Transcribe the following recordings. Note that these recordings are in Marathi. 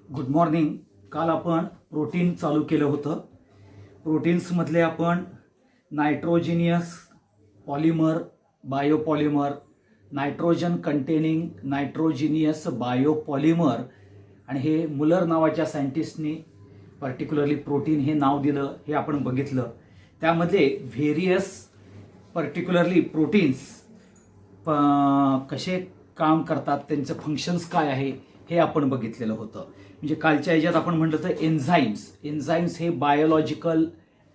Good morning. काल आपण प्रोटीन चालू केलं होतं. प्रोटीन्समधले आपण nitrogenous polymer, biopolymer, nitrogen containing nitrogenous biopolymer आणि हे मुलर नावाच्या सायंटिस्टनी पर्टिक्युलरली प्रोटीन हे नाव दिलं हे आपण बघितलं. त्यामध्ये व्हेरियस पर्टिक्युलरली प्रोटीन्स कसे काम करतात, त्यांचं फंक्शन्स काय आहे हे आपण बघितलेलं होतं. म्हणजे कालच्या ह्याच्यात आपण म्हटलं तर एन्झाईम्स हे बायोलॉजिकल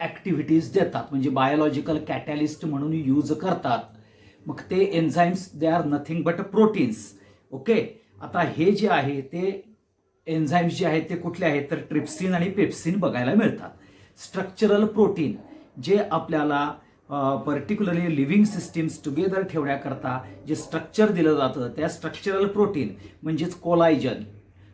ॲक्टिव्हिटीज देतात, म्हणजे बायोलॉजिकल कॅटॅलिस्ट म्हणून यूज करतात. मग ते enzymes they are nothing but proteins. Okay, आता हे जे आहे ते एन्झाईम्स जे आहेत ते कुठले आहेत तर ट्रिप्सिन आणि पेप्सिन बघायला मिळतात. स्ट्रक्चरल प्रोटीन जे आपल्याला पर्टिक्युलरली लिव्हिंग सिस्टीम्स टुगेदर ठेवण्याकरता जे स्ट्रक्चर दिलं जातं त्या स्ट्रक्चरल प्रोटीन म्हणजेच कोलायजन.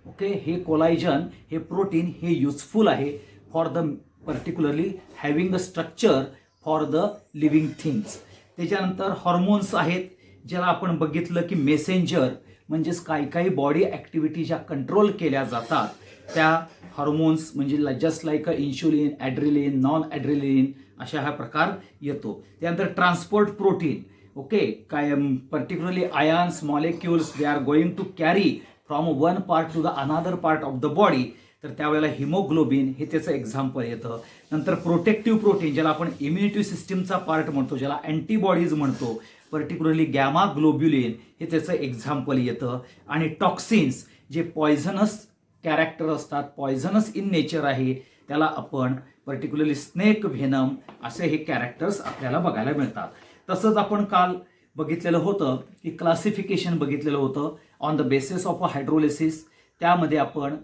ओके, हे कोलायजन हे प्रोटीन हे युजफुल आहे for the particularly having the structure for the living things. त्याच्यानंतर हॉर्मोन्स आहेत ज्याला आपण बघितलं की मेसेंजर म्हणजेच काही बॉडी ॲक्टिव्हिटी ज्या कंट्रोल केल्या जातात त्या हॉर्मोन्स म्हणजे just like a insulin, adrenaline, non adrenaline अशा हा प्रकार येतो. त्यानंतर ट्रान्सपोर्ट प्रोटीन. ओके, काय particularly ions molecules they are going to carry from one part to the another part of the body. तर त्यावेळेला हिमोग्लोबिन हे त्याचं एक्झाम्पल येतं. नंतर प्रोटेक्टिव्ह प्रोटीन ज्याला आपण इम्युनिटी सिस्टीमचा पार्ट म्हणतो, ज्याला अँटीबॉडीज म्हणतो, पर्टिक्युलरली गॅमा ग्लोब्युलिन हे त्याचं एक्झाम्पल येतं. आणि टॉक्सिन्स जे पॉयझनस कॅरेक्टर असतात, पॉयझनस इन नेचर आहे, त्याला आपण पर्टिक्युलरली स्नेक व्हेनम असे हे कॅरेक्टर्स आपल्याला बघायला मिळतात. तसंच आपण काल बघितलेलं होतं की क्लासिफिकेशन बघितलेलं होतं on the basis of a hydrolysis. त्यामध्ये आपण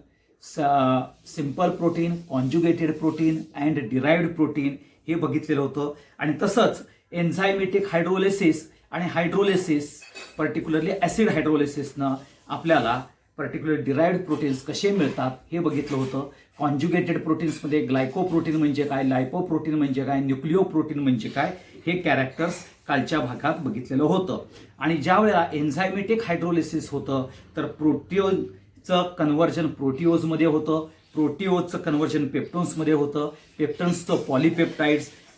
simple protein, conjugated protein and derived protein हे बघितलेलं होतं. आणि तसंच एन्झायमेटिक हायड्रोलिसिस आणि हायड्रोलिसिस पर्टिक्युलरली ॲसिड हायड्रोलिसिसनं आपल्याला पर्टिक्युलर डिराइव्ड प्रोटीन्स कसे मिळतात हे बघितलं होतं. कॉन्जुगेटेड प्रोटीन्समध्ये ग्लायकोप्रोटीन म्हणजे काय, लायपोप्रोटीन म्हणजे काय, न्यूक्लिओप्रोटीन म्हणजे काय हे कॅरेक्टर्स कालच्या भागात बघितलेलं होतं. आणि ज्या वेळेला एन्झायमेटिक हायड्रोलिसिस होतं तर प्रोटिओजचं कन्व्हर्जन प्रोटिओजमध्ये होतं, प्रोटिओजचं कन्व्हर्जन पेप्टोन्समध्ये होतं, पेप्टोन्सचं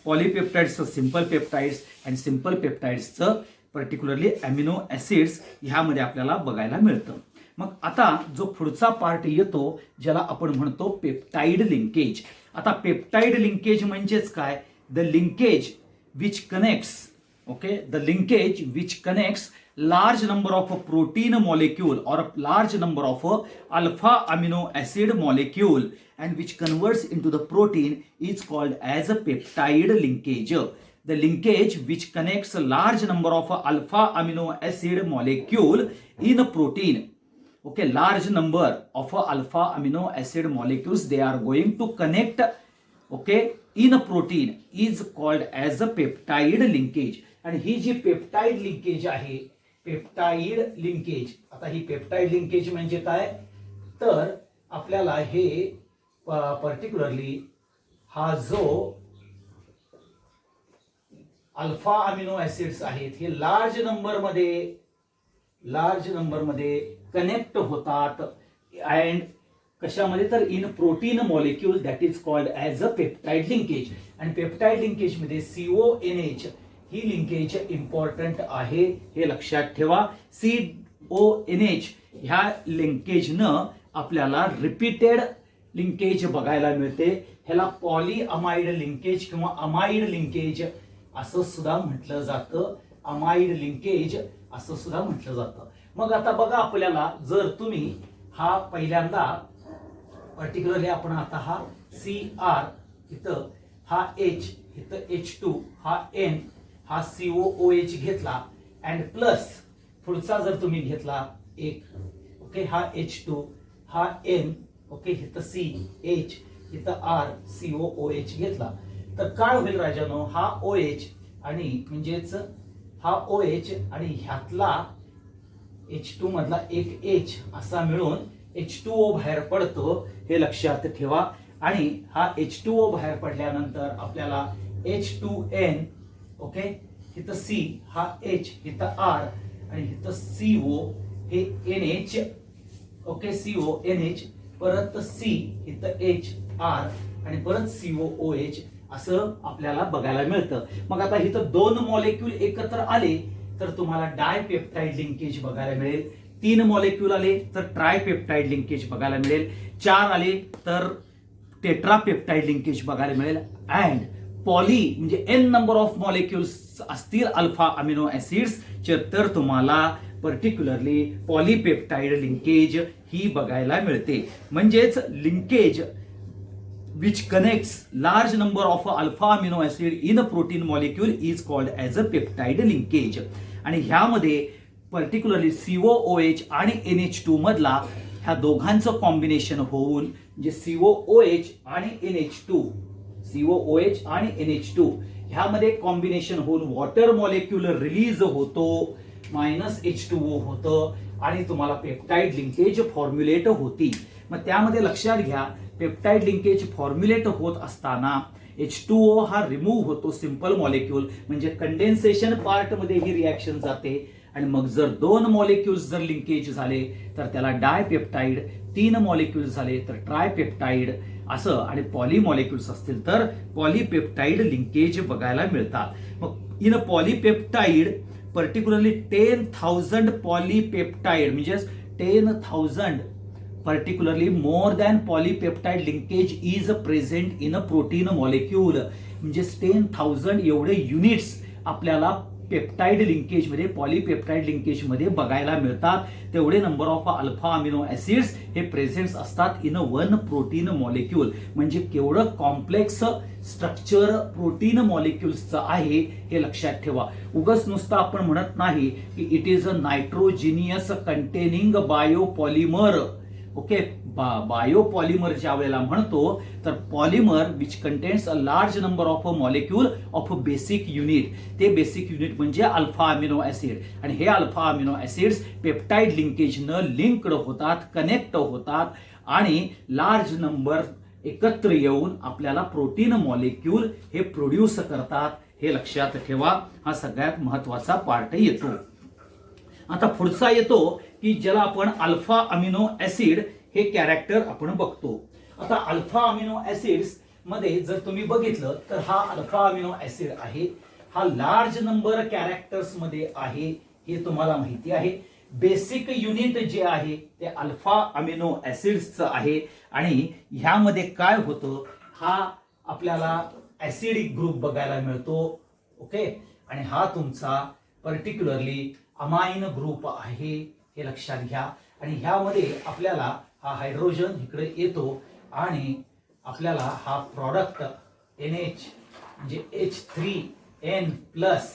पॉलीपेप्टाइड्सचं सिम्पल पेप्टाइड्स आणि सिम्पल पेप्टाइड्सचं पर्टिक्युलरली अमिनो ॲसिड्स ह्यामध्ये आपल्याला बघायला मिळतं. मग आता जो पुढचा पार्ट येतो ज्याला आपण म्हणतो पेप्टाइड लिंकेज. आता पेप्टाइड लिंकेज म्हणजेच काय, the linkage which connects, okay, the linkage which connects large number of protein molecule or a large number of alpha amino acid molecule and which converts into the protein is called as a peptide linkage. The linkage which connects a large number of alpha amino acid molecule in a protein, okay, large number of alpha amino acid molecules they are going to connect, okay, in a protein is called as a peptide linkage. आणि ही जी पेप्टाइड लिंकेज आहे, पेप्टाइड लिंकेज, आता ही पेप्टाइड लिंकेज म्हणजे काय तर आपल्याला हे पर्टिक्युलरली हा जो अल्फा अमिनो ऍसिड्स आहेत हे लार्ज नंबर मध्ये कनेक्ट होतात अँड कशामध्ये तर in protein molecule that is called as a peptide linkage. आणि पेप्टाइड लिंकेज मध्ये CONH ही लिंकेज इम्पॉर्टंट आहे हे लक्षात ठेवा. CONH ह्या लिंकेजनं आपल्याला रिपीटेड लिंकेज बघायला मिळते. ह्याला पॉलीअमाइड लिंकेज किंवा अमाइड लिंकेज असं सुद्धा म्हटलं जातं, अमाइड लिंकेज असं सुद्धा म्हटलं जातं. मग आता बघा आपल्याला जर तुम्ही हा पहिल्यांदा पर्टिक्युलरली आपण आता हा CR इथं हा H इथं H2 हा N हा COOH घेतला अँड प्लस पुढचा जर तुम्ही घेतला एक, ओके, हा H2 हा N, ओके, इथं CH इथं R COOH घेतला तर काय होईल राजानो, हा OH आणि म्हणजेच हा OH आणि ह्यातला H2 मधला एक H असा मिळून H2O बाहेर पडतो हे लक्षात ठेवा. आणि हा H2O बाहेर पडल्यानंतर आपल्याला H2N, ओके, इथं C हा H इथं R आणि इथं CO हे NH, ओके, CONH परत C, इथं H, R आणि परत COOH असं आपल्याला बघायला मिळतं. मग आता इथं 2 मॉलिक्यूल एकत्र आले तर तुम्हाला डायपेप्टाइड लिंकेज बघायला मिळेल. 3 मॉलिक्यूल आले तर ट्रायपेप्टाइड लिंकेज बघायला मिळेल. 4 आले तर टेट्रापेप्टाइड लिंकेज बघायला मिळेल. अँड पॉली म्हणजे n नंबर ऑफ मॉलिक्युल्स असतील अल्फा अमिनो ऍसिड्स तर तुम्हाला पर्टिक्युलरली पॉलीपेप्टाइड लिंकेज ही बघायला मिळते. म्हणजेच linkage which connects large number of alpha amino acid in a protein molecule is called as a peptide linkage. आणि ह्यामध्ये पर्टिक्युलरली COOH आणि NH2 मधला ह्या दोघांचं कॉम्बिनेशन होऊन म्हणजे COOH आणि NH2 ह्यामध्ये कॉम्बिनेशन होऊन वॉटर मॉलिक्यूल रिलीज होतो, -H2O होतं आणि तुम्हाला पेप्टाइड लिंकेज फॉर्म्युलेट होती. मग त्यामध्ये लक्षात घ्या पेप्टाइड लिंकेज फॉर्म्युलेट होत असताना H2O हा रिमूव्ह होतो सिंपल मॉलिक्यूल म्हणजे कंडेन्सेशन पार्ट मध्ये ही रिॲक्शन जाते आणि मग जर 2 मॉलिक्यूल्स जर लिंकेज झाले तर त्याला डायपेप्टाइड, 3 मॉलिक्यूल्स झाले तर ट्रायपेप्टाइड असं आणि पॉलीमॉलिक्यूल्स असतील तर पॉलीपेप्टाइड लिंकेज बघायला मिळतात. मग इन पॉलीपेप्टाइड पर्टिक्युलरली 10,000 पॉलीपेप्टाइड म्हणजे 10,000 particularly more than polypeptide linkage is present in a protein molecule. म्हणजे 10,000 एवढे युनिट्स आपल्याला पेप्टाइड लिंकेज मध्ये पॉलीपेप्टाइड लिंकेज मध्ये बघायला मिळतात. तेवढे number of alpha amino acids हे प्रेझेंट असतात इन वन प्रोटीन मॉलिक्यूल. म्हणजे केवढं कॉम्प्लेक्स स्ट्रक्चर प्रोटीन मॉलिक्युल्सचं आहे हे लक्षात ठेवा. उगाच नुसतं आपण म्हणत नाही की it is a nitrogenous containing biopolymer. Okay, biopolymer ज्या वेळेला म्हणतो तर polymer which contains a large number of a molecule of a basic unit. ते बेसिक युनिट म्हणजे अल्फा अमिनो ऍसिड आणि हे अल्फा अमिनो ऍसिड्स पेप्टाइड लिंकेजनं लिंक्ड होतात, कनेक्ट होतात आणि लार्ज नंबर एकत्र येऊन आपल्याला प्रोटीन मॉलिक्यूल हे प्रोड्यूस करतात. हे लक्षात ठेवा, हा सगळ्यात महत्वाचा पार्ट येतो. आता पुढचा येतो की ज्याला आपण अल्फा अमिनो ऍसिड हे कॅरेक्टर आपण बघतो. आता अल्फा अमिनो ऍसिड्स मध्ये जर तुम्ही बघितलं तर हा अल्फा अमिनो ऍसिड आहे, हा लार्ज नंबर कॅरेक्टर्स मध्ये आहे हे तुम्हाला माहिती आहे. बेसिक युनिट जे आहे ते अल्फा अमिनो ऍसिड्सचं आहे आणि ह्यामध्ये काय होतं, हा आपल्याला ऍसिडिक ग्रुप बघायला मिळतो. ओके, आणि हा तुमचा पर्टिक्युलरली अमाइन ग्रुप आहे हे लक्षात घ्या. आणि ह्यामध्ये आपल्याला हा हायड्रोजन इकडे येतो आणि आपल्याला हा प्रॉडक्ट NH म्हणजे H3N प्लस,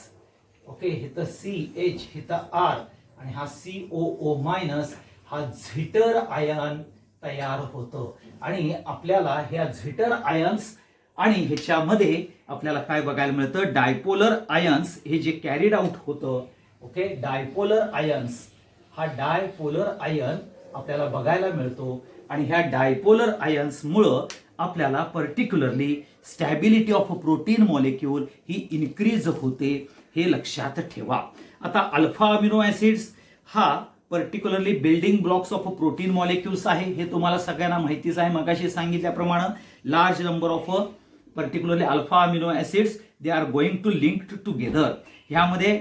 ओके, इथं CH इथं R आणि हा COO मायनस हा झिटर आयन तयार होतो. आणि आपल्याला ह्या झिटर आयन्स आणि ह्याच्यामध्ये आपल्याला काय बघायला मिळतं, डायपोलर आयन्स हे जे कॅरीड आउट होतं. ओके, डायपोलर आयन्स, हा डायपोलर आयन आपल्याला बघायला मिळतो आणि ह्या डायपोलर आयन्स मुळे आपल्याला particularly stability of protein molecule ही इन्क्रीज होते. हे लक्षात ठेवा. आता अल्फा अमिनो ऍसिड्स हा particularly building blocks of protein molecules आहे हे तुम्हाला सगळ्यांना माहितीच आहे. मगाशी सांगितल्याप्रमाणे large number of particularly alpha amino acids they are going to linked together. ह्यामध्ये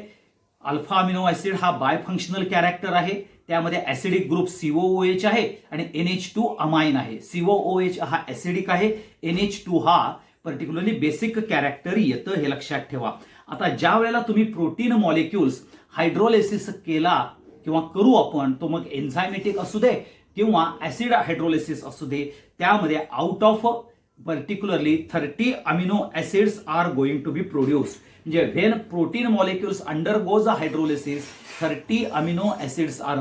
अल्फा अमिनो ऍसिड हा बायफंक्शनल कॅरेक्टर आहे. त्यामध्ये ऍसिडिक ग्रुप COOH आहे आणि NH2 अमाइन आहे. COOH हा ऍसिडिक आहे, NH2 हा पर्टिक्युलरली बेसिक कॅरेक्टर येतं हे लक्षात ठेवा. आता ज्या वेळेला तुम्ही प्रोटीन मॉलिक्युल्स हायड्रोलिसिस केला किंवा करू आपण, तो मग एन्झायमॅटिक असू दे किंवा ऍसिड हायड्रोलिसिस असू दे, त्यामध्ये out of particularly 30 amino acids are going to be produced. म्हणजे when protein molecules undergoes hydrolysis 30 amino acids are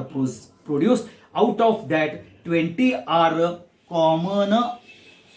produced. Out of that 20 are common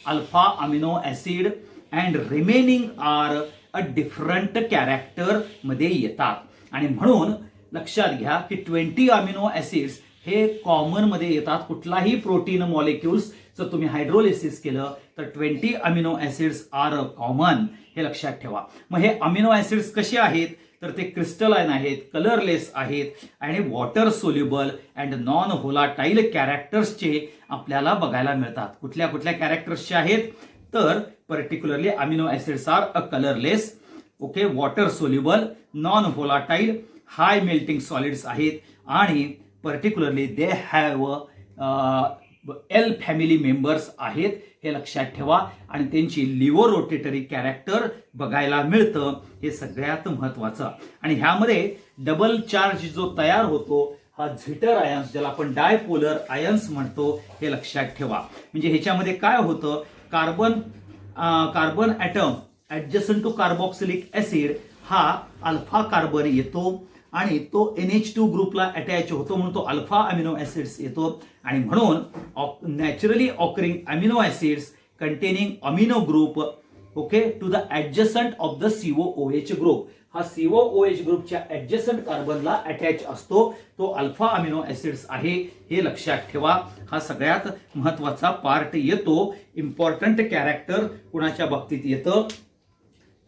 alpha amino acid and remaining are a different character मध्ये येतात. आणि म्हणून लक्षात घ्या की 20 अमिनो ऍसिड्स हे कॉमन मध्ये येतात. कुठलाही प्रोटीन मॉलिक्युल्स जर तुम्ही हायड्रोलिसिस केलं तर 20 अमिनो ऍसिड्स आर कॉमन, हे लक्षात ठेवा. मग हे अमिनो ऍसिड्स कसे आहेत तर ते क्रिस्टलाइन आहेत, कलरलेस आहेत आणि water soluble and non volatile कॅरेक्टर्सचे आपल्याला बघायला मिळतात. कुठल्या कुठल्या कॅरेक्टर्सचे आहेत तर particularly amino acids are a colourless, okay, water soluble, non volatile, high melting solids आहेत आणि particularly they have L family members आहेत, हे लक्षात ठेवा. आणि त्यांची लिव्हो रोटेटरी कॅरेक्टर बघायला मिळतं, हे सगळ्यात महत्वाचं. आणि ह्यामध्ये डबल चार्ज जो तयार होतो हा झिटर आयन्स, ज्याला आपण डायपोलर आयन्स म्हणतो, हे लक्षात ठेवा. म्हणजे ह्याच्यामध्ये काय होतं, carbon atom adjacent to carboxylic acid हा अल्फा कार्बन येतो आणि तो NH2 ग्रुपला अटॅच होतो, म्हणून तो अल्फा अमिनो ऍसिड्स येतो. आणि म्हणून naturally occurring amino acids containing amino group, okay, to the adjacent of the COOH group, हा COOH ग्रुपच्या ऍडजस्टंट कार्बनला अटॅच असतो, तो अल्फा अमिनो ऍसिड्स आहे, हे लक्षात ठेवा. हा सगळ्यात महत्वाचा पार्ट येतो. इम्पॉर्टंट कॅरेक्टर कुणाच्या बाबतीत येतं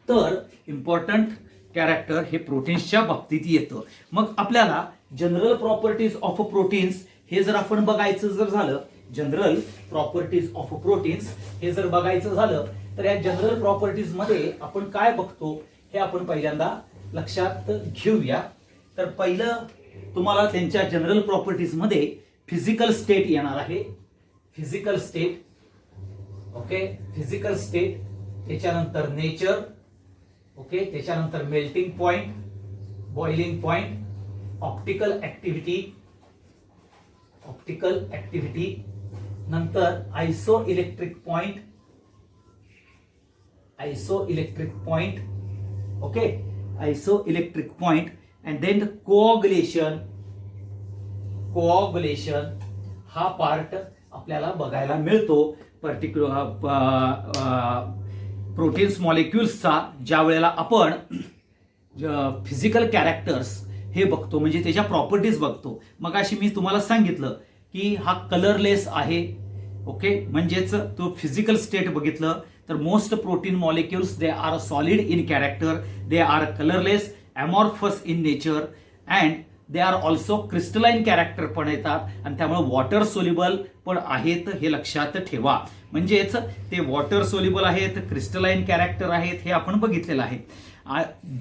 तर इम्पॉर्टंट कॅरेक्टर हे प्रोटीन्सच्या बाबतीत येतं. मग आपल्याला जनरल प्रॉपर्टीज ऑफ प्रोटीन्स हे जर आपण बघायचं जर झालं, जनरल प्रॉपर्टीज ऑफ प्रोटीन्स हे जर बघायचं झालं तर या जनरल प्रॉपर्टीज मध्ये आपण काय बघतो हे आपण पहिल्यांदा लक्षात घेऊया. तर पहिलं तुम्हाला त्यांच्या जनरल प्रॉपर्टीज मध्ये फिजिकल स्टेट येणार आहे, physical state, okay, physical state, त्याच्यानंतर नेचर, ओके, त्याच्यानंतर melting point, boiling point, optical activity, नंतर आयसो electric point, okay, आयसो electric point, and then coagulation हा पार्ट आपल्याला बघायला मिळतो. पर्टिक्युलर प्रोटीन्स मॉलिक्युल्सचा ज्या वेळेला आपण फिजिकल कॅरेक्टर्स हे बघतो, म्हणजे त्याच्या प्रॉपर्टीज बघतो. मग अशी मी तुम्हाला सांगितलं की हा कलरलेस आहे, ओके, म्हणजेच तो फिजिकल स्टेट बघितलं तर most protein molecules they R solid in character, they are colourless, amorphous in nature and they R also crystalline character पण येतात आणि त्यामुळे वॉटर सोल्युबल पण आहेत, हे लक्षात ठेवा. म्हणजेच ते वॉटर सोल्युबल आहेत, क्रिस्टलाइन कॅरेक्टर आहेत, हे आपण बघितलेलं आहे.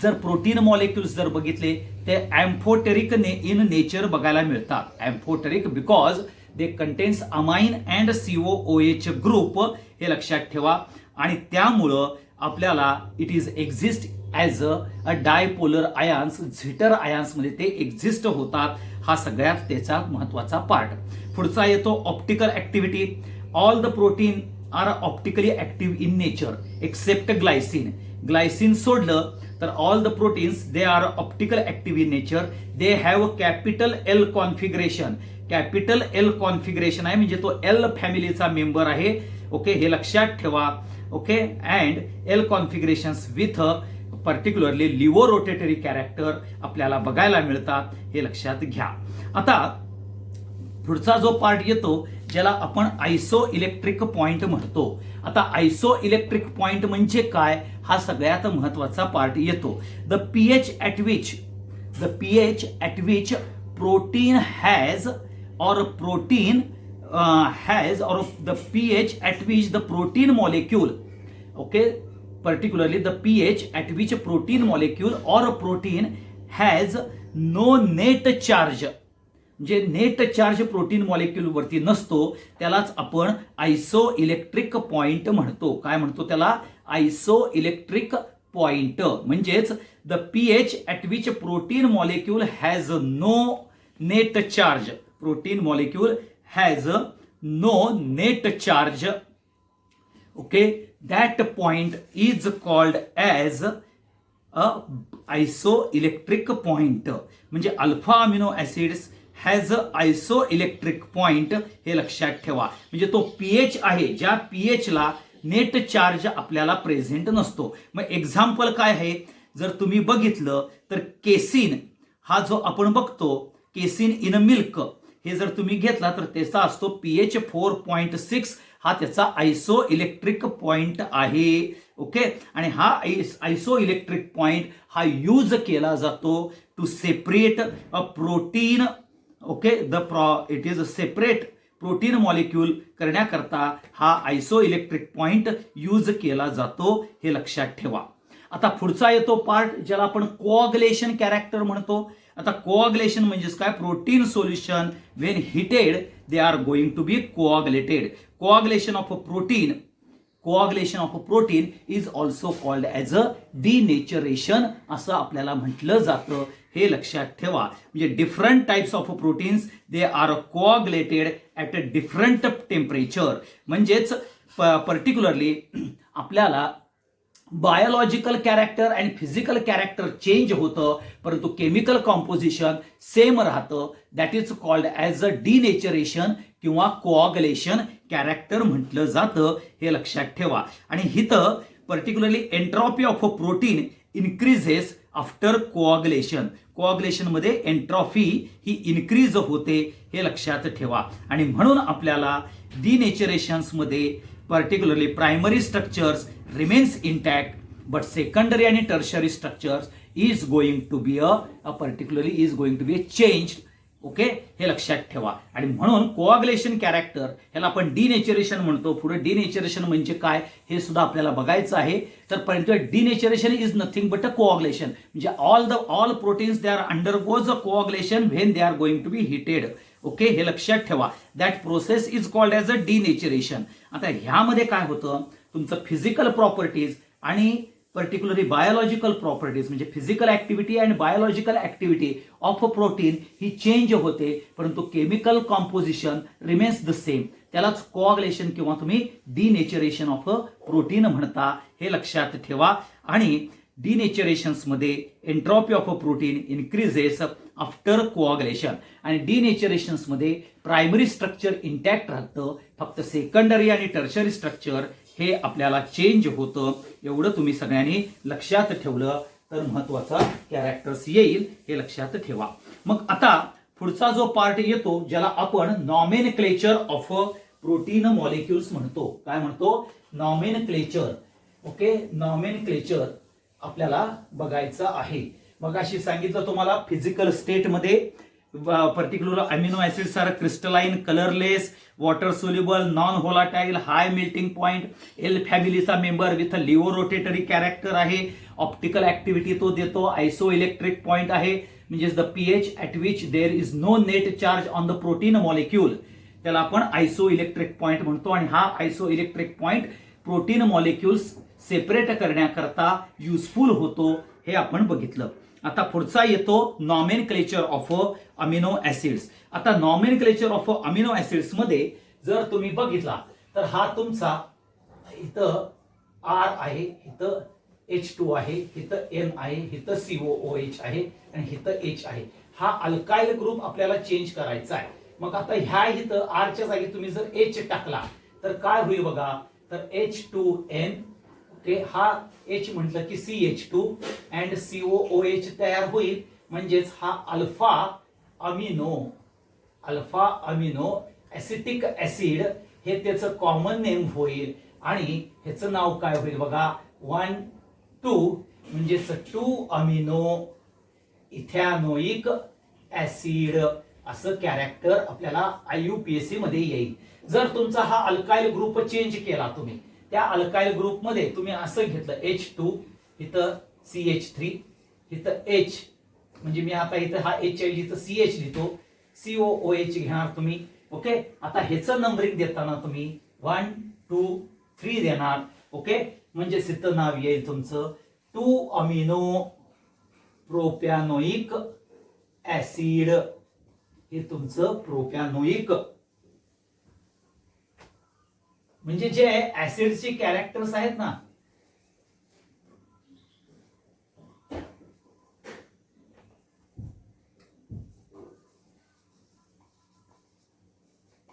जर प्रोटीन मॉलिक्युल्स जर बघितले ते अँफोटेरिक इन नेचर बघायला मिळतात. Amphoteric because they contains amine and COOH group, हे लक्षात ठेवा. आणि त्यामुळं आपल्याला it is exist as a dipolar ions, zwitter ions मध्ये ते एक्झिस्ट होतात. हा सगळ्यात त्याचा महत्वाचा पार्ट. पुढचा येतो optical activity. All the protein are optically active in nature except glycine. Glycine सोडलं तर all the proteins they are optical active in nature. They have capital L configuration. Capital L configuration आहे म्हणजे तो L फॅमिलीचा मेंबर आहे, ओके, हे लक्षात ठेवा. Okay, and L configurations with particularly levo rotatory character आपल्याला बघायला मिळतात, हे लक्षात घ्या. आता पुढचा जो पार्ट येतो ज्याला आपण आयसो इलेक्ट्रिक पॉइंट म्हणतो. आता आयसो इलेक्ट्रिक पॉइंट म्हणजे काय हा सगळ्यात महत्वाचा पार्ट येतो. The pH at which protein has or the pH at which the protein molecule, okay, particularly the pH at which a protein molecule or a protein has no net charge, जे नेट चार्ज प्रोटीन मॉलिक्युल वरती नसतो त्यालाच आपण आयसो इलेक्ट्रिक पॉइंट म्हणतो. काय म्हणतो त्याला? Iso electric point. म्हणजेच the pH at which protein molecule has no net charge. Protein molecule has no net charge. Okay, that point is called as a iso electric point. म्हणजे alpha amino acids has iso electric point, हे लक्षात ठेवा. म्हणजे तो pH आहे ज्या pH ला नेट चार्ज आपल्याला प्रेझेंट नसतो. मग एक्झाम्पल काय आहे जर तुम्ही बघितलं तर केसिन हा जो आपण बघतो, केसिन इन मिल्क, हे जर तुम्ही घेतला तर त्याचा असतो pH 4.6, हा त्याचा आयसो इलेक्ट्रिक पॉइंट आहे. ओके. आणि हा आयसो इलेक्ट्रिक पॉइंट हा यूज केला जातो to separate a protein. Okay, it is a separate protein molecule करण्याकरता हा आयसो इलेक्ट्रिक पॉइंट यूज केला जातो, हे लक्षात ठेवा. आता पुढचा येतो पार्ट ज्याला आपण कोऑगुलेशन कॅरेक्टर म्हणतो. आता कोऑगुलेशन म्हणजेच काय, protein solution when heated they are going to be coagulated. Coagulation of a protein is also called as a denaturation असं आपल्याला म्हटलं जातं, हे लक्षात ठेवा. म्हणजे different types of proteins they are coagulated at a different temperature. म्हणजेच पर्टिक्युलरली आपल्याला बायोलॉजिकल कॅरेक्टर आणि फिजिकल कॅरेक्टर चेंज होतं, परंतु केमिकल कॉम्पोजिशन सेम राहतं. That is called as a denaturation किंवा कोऑगुलेशन कॅरेक्टर म्हटलं जातं, हे लक्षात ठेवा. आणि हिथं particularly entropy of a protein increases after coagulation. कोऑगुलेशनमध्ये एंट्रॉफी ही इन्क्रीज होते, हे लक्षात ठेवा. आणि म्हणून आपल्याला डिनेचरेशन्समध्ये particularly primary structures remains intact, but secondary आणि tertiary structures is going to be a change. Okay, हे लक्षात ठेवा. आणि म्हणून कोऑगुलेशन कॅरेक्टर ह्याला आपण डिनेचरेशन म्हणतो. पुढे डिनेचरेशन म्हणजे काय हे सुद्धा आपल्याला बघायचं आहे. तर परंतु denaturation is nothing but a coagulation. म्हणजे all proteins they are undergoes a coagulation when they are going to be heated. Okay, हे लक्षात ठेवा. That process is called as a denaturation. आता ह्यामध्ये काय होतं, तुमचं फिजिकल प्रॉपर्टीज आणि पर्टिक्युलरली बायोलॉजिकल प्रॉपर्टीज म्हणजे फिजिकल ऍक्टिव्हिटी आणि biological activity of a protein ही चेंज होते, परंतु chemical composition remains the same. त्यालाच कोऑगुलेशन किंवा तुम्ही डिनेचरेशन ऑफ अ प्रोटीन म्हणता, हे लक्षात ठेवा. आणि डिनेचरेशन्समध्ये entropy of a protein increases after coagulation. आणि डिनेचरेशन्समध्ये प्रायमरी स्ट्रक्चर इंटॅक्ट राहतं, फक्त सेकंडरी आणि टर्शरी स्ट्रक्चर हे आपल्याला चेंज होतं. एवढं तुम्ही सगळ्यांनी लक्षात ठेवलं तर महत्वाचा कॅरेक्टर्स येईल, हे लक्षात ठेवा. मग आता पुढचा जो पार्ट येतो ज्याला आपण नॉमेनक्लेचर ऑफ प्रोटीन मॉलिक्युल्स म्हणतो. काय म्हणतो? नॉमेनक्लेचर. ओके, नॉमेनक्लेचर आपल्याला बघायचं आहे. मग अशी सांगितलं तुम्हाला फिजिकल स्टेटमध्ये particular amino acids are crystalline, colourless, water soluble, non volatile, high melting point, L फॅमिलीचा member with levo rotatory character आहे. ऑप्टिकल ऍक्टिव्हिटी तो देतो. आयसो इलेक्ट्रिक पॉइंट आहे, म्हणजेच the pH at which there is no net charge on the protein molecule, त्याला आपण आयसो इलेक्ट्रिक पॉइंट म्हणतो. आणि हा आयसो electric point protein molecules separate करण्याकरता युजफुल होतो, हे आपण बघितलं. आता पुढचा येतो नॉमेनक्लेचर ऑफ अमिनो ऍसिड्स. आता नॉमेनक्लेचर ऑफ अमिनो ऍसिड्स मध्ये जर तुम्ही बघितला तर हा तुमचा इथं आर आहे, इथं H2 आहे, इथं N आहे, इथं COOH आहे आणि इथं H आहे. हा अल्काइल ग्रुप आपल्याला चेंज करायचा आहे. मग आता ह्या इथं R च्या जागी तुम्ही जर H टाकला तर काय होईल बघा, तर H2N. ओके, हा H म्हटलं की CH2 अँड COOH तयार होईल. म्हणजेच हा अल्फा अमिनो ऍसिटिक ऍसिड हे त्याचं कॉमन नेम होईल. आणि ह्याचं नाव काय होईल बघा, 1,2 म्हणजेच 2 अमिनो इथॅनोइक ऍसिड असं कॅरेक्टर आपल्याला IUPAC मध्ये येईल. जर तुमचा हा अल्काइल ग्रुप चेंज केला तुम्ही, त्या अल्काइल ग्रुप मध्ये तुम्ही असं घेतलं H2, इथं CH3, इथं H, म्हणजे मी आता इथं हा H ऐवजी इथं CH लिहितो, COOH घेणार तुम्ही. ओके, आता ह्याचं नंबरिंग देताना तुम्ही 1, 2, 3 देणार. ओके, म्हणजे इथं नाव येईल तुमचं 2 अमिनो प्रोपॅनोइक ऍसिड. हे तुमचं प्रोपॅनोइक म्हणजे जे ऍसिडचे कॅरेक्टर्स आहेत ना,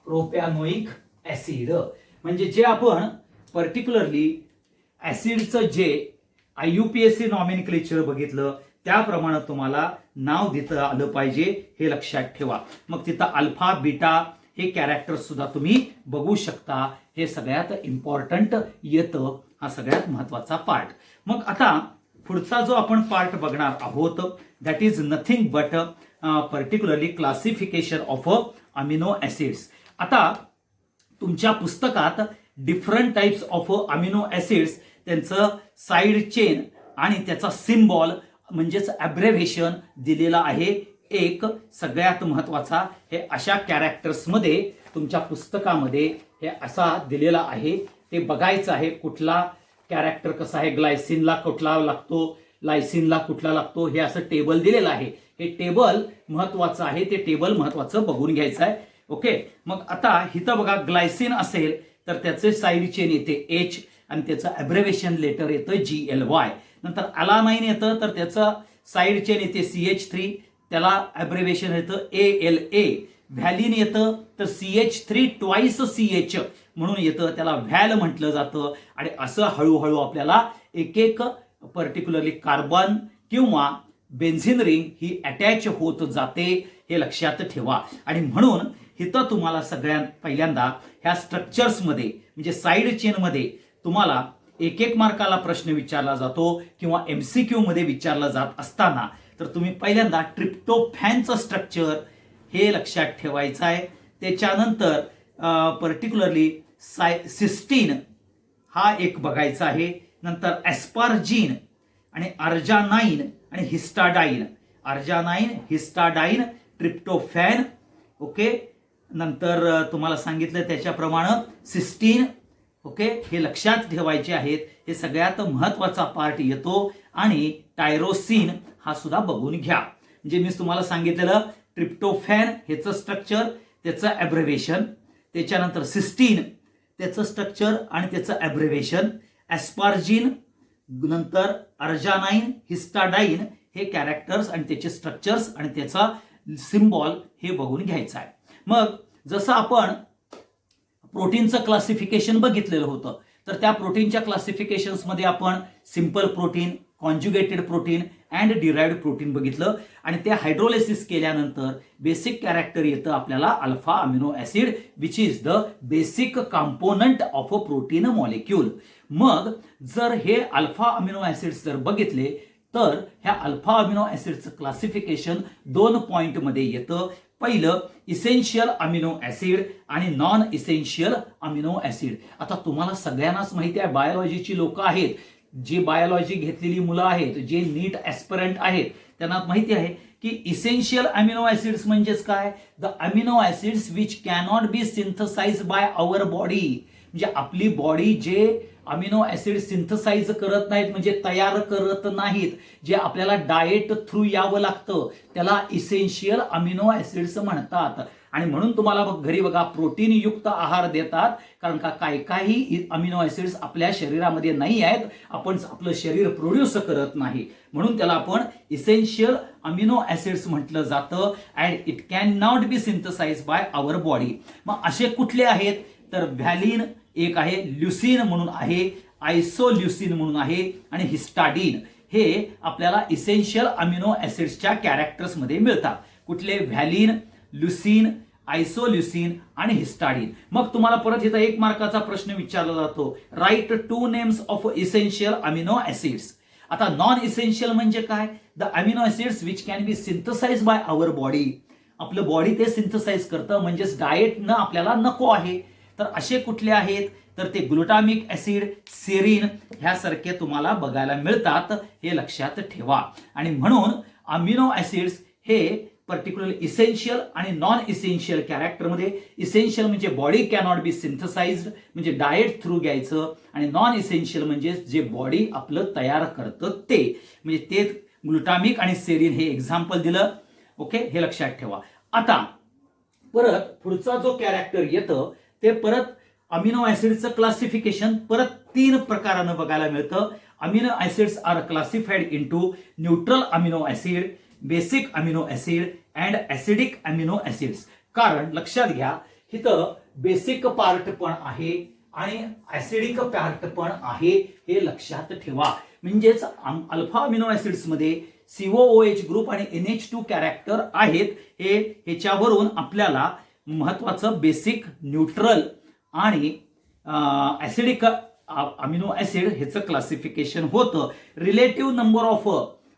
प्रोपॅनोइक ऍसिड म्हणजे जे आपण पर्टिक्युलरली ऍसिडचं जे IUPAC नॉमेनक्लेचर बघितलं त्याप्रमाणे तुम्हाला नाव देता आलं पाहिजे, हे लक्षात ठेवा. मग तिथं अल्फा बीटा हे कॅरेक्टर सुद्धा तुम्ही बघू शकता. हे सगळ्यात इम्पॉर्टंट येतं हा सगळ्यात महत्वाचा पार्ट. मग आता पुढचा जो आपण पार्ट बघणार आहोत that is nothing but particularly classification of amino acids. आता तुमच्या पुस्तकात different types of amino acids, त्यांचं साइड चेन आणि त्याचा सिम्बॉल म्हणजेच ॲब्रेव्हेशन दिलेला आहे. एक सगळ्यात महत्वाचा हे अशा कॅरेक्टर्समध्ये तुमच्या पुस्तकामध्ये हे असा दिलेला आहे. ते बघायचं आहे कुठला कॅरेक्टर कसा आहे, ग्लायसिनला कुठला लागतो, लायसिनला कुठला लागतो, हे असं टेबल दिलेलं आहे. हे टेबल महत्वाचं आहे, ते टेबल महत्वाचं बघून घ्यायचं आहे. ओके. मग आता इथं बघा ग्लायसिन असेल तर त्याचे साइड चेन येते एच आणि त्याचं ॲब्रेव्हेशन लेटर येतं GLY. नंतर अलानाइन येतं तर त्याचं साइड चेन येते CH3, त्याला ॲब्रेव्हेशन येतं ALA. व्हॅलिन येतं तर CH3 ट्वाइस CH म्हणून येतं, त्याला व्हॅल म्हटलं जातं. आणि असं हळूहळू आपल्याला एक एक पर्टिक्युलरली कार्बन किंवा बेन्झिन रिंग ही अटॅच होत जाते, हे लक्षात ठेवा. आणि म्हणून इथं तुम्हाला सगळ्यात पहिल्यांदा ह्या स्ट्रक्चर्समध्ये म्हणजे साइड चेनमध्ये तुम्हाला एक एक मार्काला प्रश्न विचारला जातो किंवा MCQ मध्ये विचारला जात असताना तर तुम्ही पहिल्यांदा ट्रिप्टोफॅनचं स्ट्रक्चर हे लक्षात ठेवायचं आहे. त्याच्यानंतर पर्टिक्युलरली सिस्टीन हा एक बघायचा आहे. नंतर ॲस्पार्जिन आणि अर्जानाइन आणि हिस्टाडाइन. अर्जानाइन, हिस्टाडाइन, ट्रिप्टोफॅन. ओके. नंतर तुम्हाला सांगितलं त्याच्याप्रमाणे सिस्टीन. ओके. हे लक्षात ठेवायचे आहेत. हे सगळ्यात महत्वाचा पार्ट येतो. आणि टायरोसिन हा सुद्धा बघून घ्या. म्हणजे मी तुम्हाला सांगितलेलं ट्रिप्टोफॅन ह्याचं स्ट्रक्चर, त्याचं ॲब्रेव्हेशन, त्याच्यानंतर सिस्टीन त्याचं स्ट्रक्चर आणि त्याचं ॲब्रेव्हेशन, ॲस्पार्जिन, नंतर अर्जानाइन, हिस्टाडाइन हे कॅरेक्टर्स आणि त्याचे स्ट्रक्चर्स आणि त्याचा सिम्बॉल हे बघून घ्यायचं आहे. मग जसं आपण प्रोटीनचं क्लासिफिकेशन बघितलेलं होतं तर त्या प्रोटीनच्या क्लासिफिकेशन्समध्ये आपण simple protein, conjugated protein and derived protein बघितलं. आणि ते हायड्रोलिसिस केल्यानंतर बेसिक कॅरेक्टर येतं आपल्याला alpha amino acid which is the basic component of a protein molecule. मग जर हे अल्फा अमिनो ऍसिड्स जर बघितले तर ह्या अल्फा अमिनो ऍसिडचं क्लासिफिकेशन 2 पॉइंटमध्ये येतं. पहिलं इसेन्शियल अमिनो ऍसिड आणि नॉन इसेन्शियल अमिनो ऍसिड. आता तुम्हाला सगळ्यांनाच माहिती आहे, बायोलॉजीची लोक आहेत, जी बायोलॉजी घेतलेली मुलं आहेत, जे नीट ऍस्पिरंट आहेत, त्यांना माहिती आहे की इसेन्शियल अमिनो ऍसिड्स म्हणजेच काय, the amino acids which cannot be synthesise by our body. म्हणजे आपली बॉडी जे अमिनो ऍसिड सिंथसाइज करत नाहीत म्हणजे तयार करत नाहीत, जे आपल्याला डाएट थ्रू यावं लागतं त्याला इसेन्शियल अमिनो ऍसिड्स म्हणतात. आणि म्हणून तुम्हाला घरी बघा प्रोटीन युक्त आहार देतात, कारण का काही अमिनो ऍसिड्स आपल्या शरीरामध्ये नाही आहेत, आपण आपलं शरीर प्रोड्यूस करत नाही, म्हणून त्याला आपण इसेन्शियल अमिनो ऍसिड्स म्हटलं जातं. And it can not be synthesise by our body. मग असे कुठले आहेत तर व्हॅलिन एक आहे, ल्युसिन म्हणून आहे, आयसोल्युसिन म्हणून आहे आणि हिस्टाडीन हे आपल्याला इसेन्शियल अमिनो ऍसिड्सच्या कॅरेक्टर्स मध्ये मिळतात. कुठले, व्हॅलिन, ल्युसिन, आयसोल्युसिन आणि हिस्टाडीन. मग तुम्हाला परत इथं 1 मार्काचा प्रश्न विचारला जातो, write 2 names of essential amino acids. आता नॉन इसेन्शियल म्हणजे काय, the amino acids which can be synthesise by our body. आपलं बॉडी ते सिंथसाइज करतं, म्हणजेच डाएट न आपल्याला नको आहे. तर असे कुठले आहेत तर ते ग्लुटामिक ऍसिड, सेरीन ह्यासारखे तुम्हाला बघायला मिळतात, हे लक्षात ठेवा. आणि म्हणून अमिनो ऍसिड्स हे पर्टिक्युलर इसेन्शियल आणि नॉन इसेन्शियल कॅरेक्टरमध्ये. इसेन्शियल म्हणजे बॉडी कॅनॉट बी सिंथसाइज्ड म्हणजे डाएट थ्रू घ्यायचं, आणि नॉन इसेन्शियल म्हणजे जे बॉडी आपलं तयार करतं ते, म्हणजे ते ग्लुटामिक आणि सेरीन हे एक्झाम्पल दिलं. ओके, हे लक्षात ठेवा. आता परत पुढचा जो कॅरेक्टर येतं ते परत अमिनो ऍसिडचं क्लासिफिकेशन परत 3 प्रकारानं बघायला मिळतं. Amino acids are classified into neutral amino acid, basic amino acid and acidic amino acids. कारण लक्षात घ्या इथं बेसिक पार्ट पण आहे आणि ऍसिडिक पार्ट पण आहे, हे लक्षात ठेवा. म्हणजेच अल्फा अमिनो ऍसिड्स मध्ये COOH ग्रुप आणि NH2 कॅरेक्टर आहेत. हे ह्याच्यावरून आपल्याला महत्वाचं बेसिक, न्यूट्रल आणि ऍसिडिक अमिनो ऍसिड ह्याचं क्लासिफिकेशन होतं. Relative number of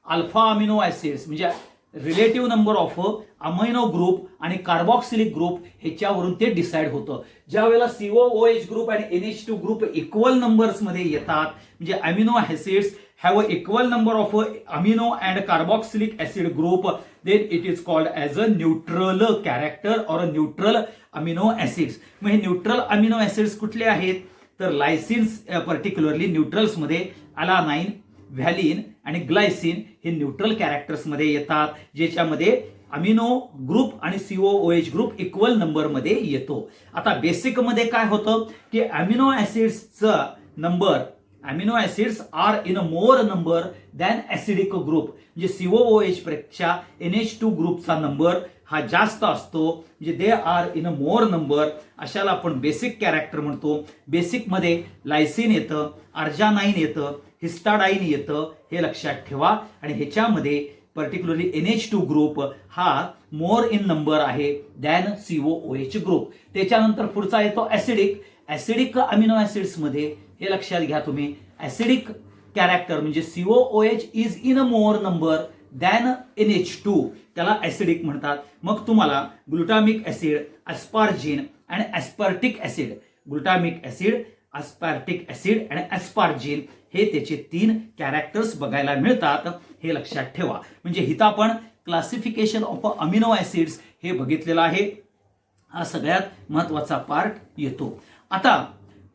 alpha amino acids म्हणजे relative number of amino group आणि कार्बॉक्सिलिक ग्रुप ह्याच्यावरून ते डिसाइड होतं. ज्या वेळेला COOH ग्रुप आणि NH2 ग्रुप इक्वल नंबर्स मध्ये येतात म्हणजे amino acids have an equal number of amino and carboxylic acid group, then it is called as a neutral character or a neutral amino acids. मग हे न्यूट्रल अमिनो ऍसिड्स कुठले आहेत तर लायसिन्स पर्टिक्युलरली न्यूट्रल्स मध्ये अलानाइन, व्हॅलिन आणि ग्लायसिन हे न्यूट्रल कॅरेक्टर्स मध्ये येतात, ज्याच्यामध्ये अमिनो ग्रुप आणि COOH ग्रुप इक्वल नंबर मध्ये येतो. आता बेसिक मध्ये काय होतं की अमिनो ऍसिड्सचा number amino acids are in more number than acidic group म्हणजे COOH पेक्षा NH2 ग्रुपचा नंबर हा जास्त असतो म्हणजे they are in more number. अशाला आपण बेसिक कॅरेक्टर म्हणतो. बेसिक मध्ये लायसिन येतं, अर्जानाइन येतं, हिस्टाडाइन येतं, हे लक्षात ठेवा. आणि ह्याच्यामध्ये पर्टिक्युलरली NH2 ग्रुप हा मोर इन नंबर आहे दॅन COOH ग्रुप. त्याच्यानंतर पुढचा येतो ऍसिडिक. ऍसिडिक अमिनो ऍसिड्स मध्ये हे लक्षात घ्या तुम्ही, ऍसिडिक कॅरेक्टर म्हणजे COOH is in more number than NH2 त्याला ऍसिडिक म्हणतात. मग तुम्हाला ग्लुटामिक ऍसिड, अस्पार्जिन आणि ऍस्पार्टिक ऍसिड, ग्लुटामिक ऍसिड, अस्पार्टिक ऍसिड आणि ऍस्पार्जिन हे त्याचे 3 कॅरेक्टर्स बघायला मिळतात. हे लक्षात ठेवा. म्हणजे इथं आपण क्लासिफिकेशन ऑफ अमिनो ऍसिड्स हे बघितलेलं आहे. हा सगळ्यात महत्वाचा पार्ट येतो. आता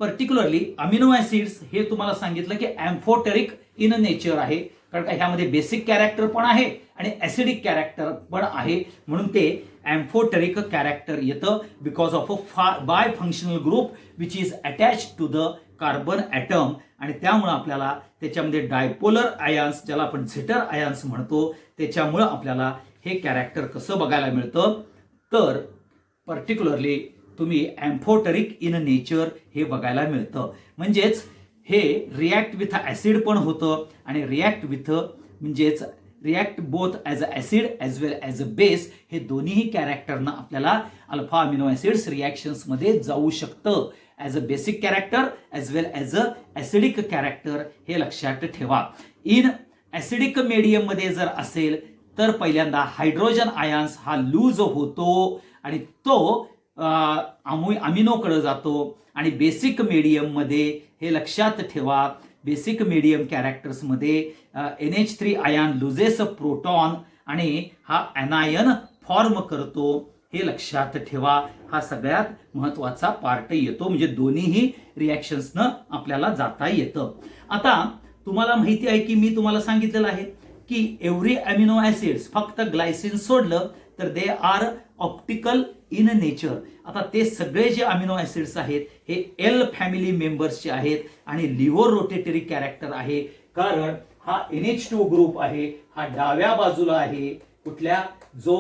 पर्टिक्युलरली अमिनो ऍसिड्स हे तुम्हाला सांगितलं की अँफोटेरिक इन नेचर आहे, कारण का ह्यामध्ये बेसिक कॅरेक्टर पण आहे आणि ऍसिडिक कॅरेक्टर पण आहे, म्हणून ते अँफोटेरिक कॅरेक्टर येतं because of a bifunctional group which is attach to the carbon atom. आणि त्यामुळे आपल्याला त्याच्यामध्ये डायपोलर आयन्स ज्याला आपण झेटर आयन्स म्हणतो त्याच्यामुळे आपल्याला हे कॅरेक्टर कसं बघायला मिळतं तर पर्टिक्युलरली तुम्ही अँफोटेरिक इन नेचर हे बघायला मिळतं. म्हणजेच हे रिॲक्ट विथ ऍसिड पण होतं आणि रिॲक्ट विथ म्हणजेच react both as a acid as well as a base हे दोन्ही कॅरेक्टरनं आपल्याला अल्फा अमिनो ऍसिड्स रिॲक्शन्स मध्ये जाऊ शकतं as a basic character as well as a acidic character. हे लक्षात ठेवा. इन ऍसिडिक मीडियम मध्ये जर असेल तर पहिल्यांदा हायड्रोजन आयन्स हा लूज होतो आणि तो अमिनोकडे जातो. आणि बेसिक मीडियम मध्ये हे लक्षात ठेवा, बेसिक मीडियम कॅरेक्टर्स मध्ये NH3 आयन लुजेस प्रोटॉन आणि हा एनायन फॉर्म करतो. हे लक्षात ठेवा. हा सगळ्यात महत्वाचा पार्ट येतो म्हणजे दोन्हीही रिॲक्शन्सनं आपल्याला जाता येतं. आता तुम्हाला माहिती आहे की मी तुम्हाला सांगितलेलं आहे की एव्हरी अमिनो ऍसिड्स फक्त ग्लायसिन सोडलं तर दे आर ऑप्टिकल इन नेचर. आता ते सगळे जे अमिनो ऍसिड्स आहेत हे L फॅमिली मेंबर्सचे आहेत आणि लिव्हो रोटेटरी कॅरेक्टर आहे, कारण हा NH2 ग्रुप आहे हा डाव्या बाजूला आहे. कुठल्या जो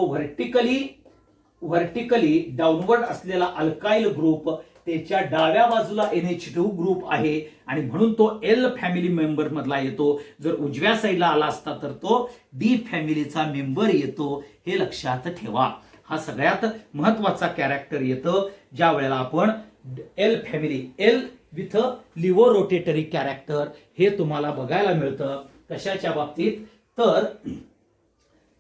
व्हर्टिकली डाऊनवर्ड असलेला अल्काइल ग्रुप त्याच्या डाव्या बाजूला NH2 ग्रुप आहे आणि म्हणून तो L फॅमिली मेंबर मधला येतो. जर उजव्या साईडला आला असता तर तो D फॅमिलीचा मेंबर येतो. हे लक्षात ठेवा. हा सगळ्यात महत्वाचा कॅरेक्टर येतं ज्या वेळेला आपण L family L with levo rotatory character हे तुम्हाला बघायला मिळतं. कशाच्या बाबतीत तर